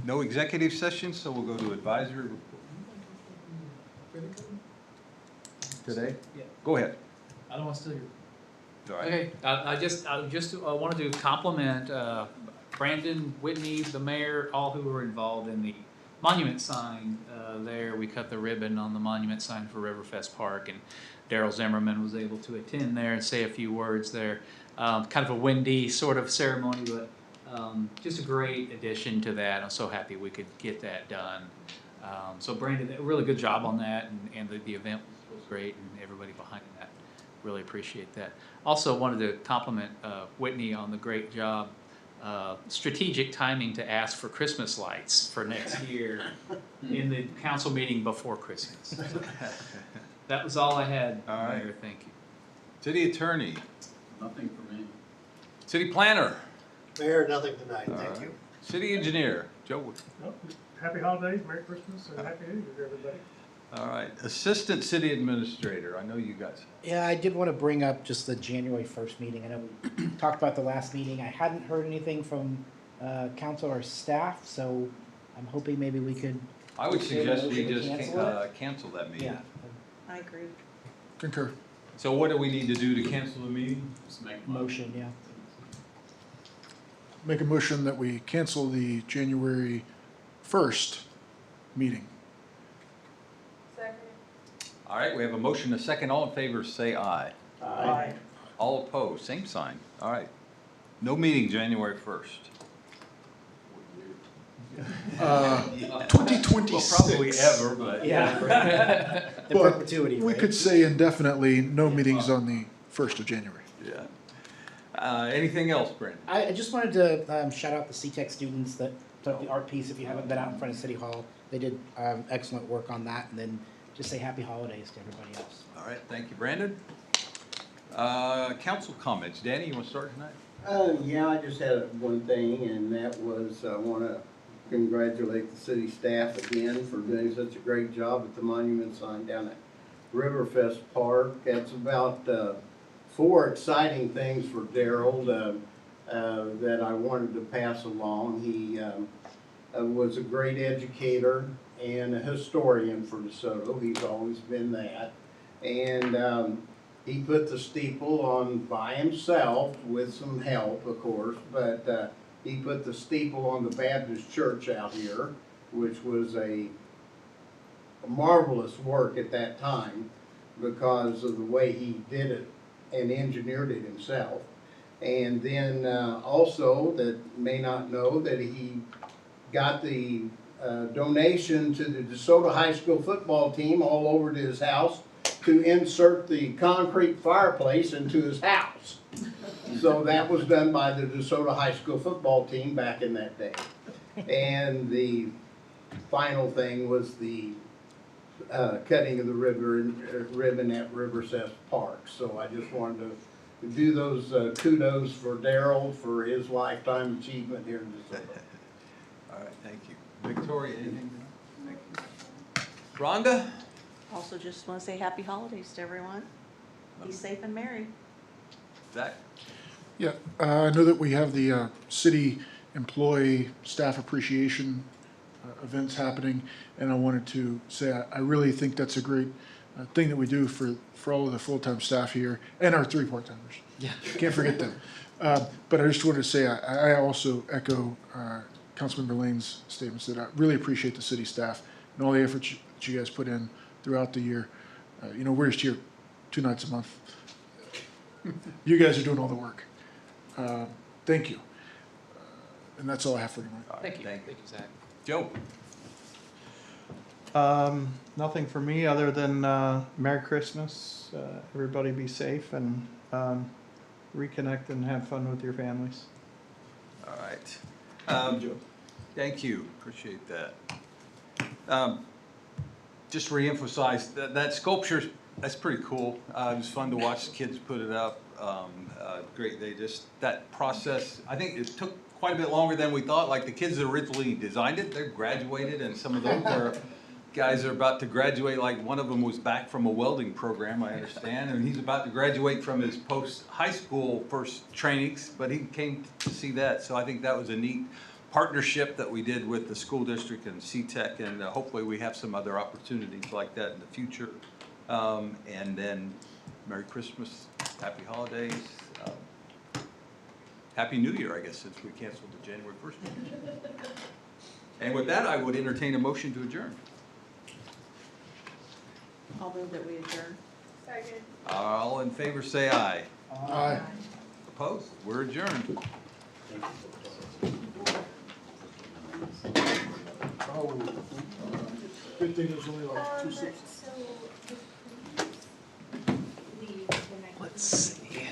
No executive session, so we'll go to advisory report. Today? Yeah. Go ahead. I don't want to steal your. All right. Okay, I just wanted to compliment Brandon, Whitney, the mayor, all who were involved in the monument sign there. We cut the ribbon on the monument sign for Riverfest Park, and Daryl Zimmerman was able to attend there and say a few words there. Kind of a windy sort of ceremony, but just a great addition to that. I'm so happy we could get that done. So Brandon, a really good job on that, and the event was great, and everybody behind that. Really appreciate that. Also wanted to compliment Whitney on the great job, strategic timing to ask for Christmas lights for next year in the council meeting before Christmas. That was all I had, All right. Mayor. Thank you. City attorney, Nothing for me. city planner, Mayor, nothing tonight, All thank right. you. city engineer, Joe. Well, Happy holidays, Merry Christmas, and Happy New Year to everybody. All right, assistant city administrator. I know you got some. Yeah, I did want to bring up just the January 1st meeting. I know we talked about the last meeting. I hadn't heard anything from council or staff, so I'm hoping maybe we could. I would suggest we just Cancel it? cancel that meeting. Yeah. I agree. Concur. So what do we need to do to cancel the meeting? Just make a Motion, yeah. Make a motion that we cancel the January 1st meeting. Second. All right, we have a motion, a second. All in favor, say aye. Aye. All opposed, same sign. All right. No meeting January 1st. 2026. Well, probably ever, but. Yeah. The But perpetuity, we right? could say indefinitely, no meetings on the 1st of January. Yeah. Anything else, Brandon? I just wanted to shout out the CTEC students that took the art piece. If you haven't been out in front of City Hall, they did excellent work on that. And then just say happy holidays to everybody else. All right, thank you, Brandon. Council comments. Danny, you want to start tonight? Yeah, I just had one thing, and that was, I want to congratulate the city staff again for doing such a great job at the monument sign down at Riverfest Park. That's about 4 exciting things for Daryl that I wanted to pass along. He was a great educator and a historian for DeSoto. He's always been that. And he put the steeple on by himself with some help, of course, but he put the steeple on the Baptist church out here, which was a marvelous work at that time because of the way he did it and engineered it himself. And then also, that may not know, that he got the donation to the DeSoto High School football team all over to his house to insert the concrete fireplace into his house. So that was done by the DeSoto High School football team back in that day. And the final thing was the cutting of the ribbon at Riverfest Park. So I just wanted to do those kudos for Daryl for his lifetime achievement here in DeSoto. All right, thank you. Victoria, anything? Thank you. Rhonda? Also just want to say happy holidays to everyone. Be safe and merry. Zach? Yeah, I know that we have the city employee staff appreciation events happening, and I wanted to say I really think that's a great thing that we do for all of the full-time staff here and our 3 part-timers. Yeah. Can't forget them. But I just wanted to say I also echo Councilmember Lane's statements that I really appreciate the city staff and all the efforts that you guys put in throughout the year. We're just here 2 nights a month. You guys are doing all the work. Thank you. And that's all I have for tonight. Thank you. Thank you, Zach. Joe? Nothing for me other than Merry Christmas. Everybody be safe and reconnect and have fun with your families. All right. Thank you, appreciate that. Just reemphasize, that sculpture, that's pretty cool. It was fun to watch the kids put it up. Great, that process, I think it took quite a bit longer than we thought. Like the kids that originally designed it, they're graduated, and some of those guys are about to graduate. Like one of them was back from a welding program, I understand, and he's about to graduate from his post-high school first trainings, but he came to see that. So I think that was a neat partnership that we did with the school district and CTEC, and hopefully we have some other opportunities like that in the future. And then Merry Christmas, Happy Holidays, Happy New Year, I guess, since we canceled the January 1st meeting. And with that, I would entertain a motion to adjourn. I'll move that we adjourn. Second. All in favor, say aye. Aye. Opposed? We're adjourned. Oh, good thing there's only like 2 6. So, if we leave the next. Let's see.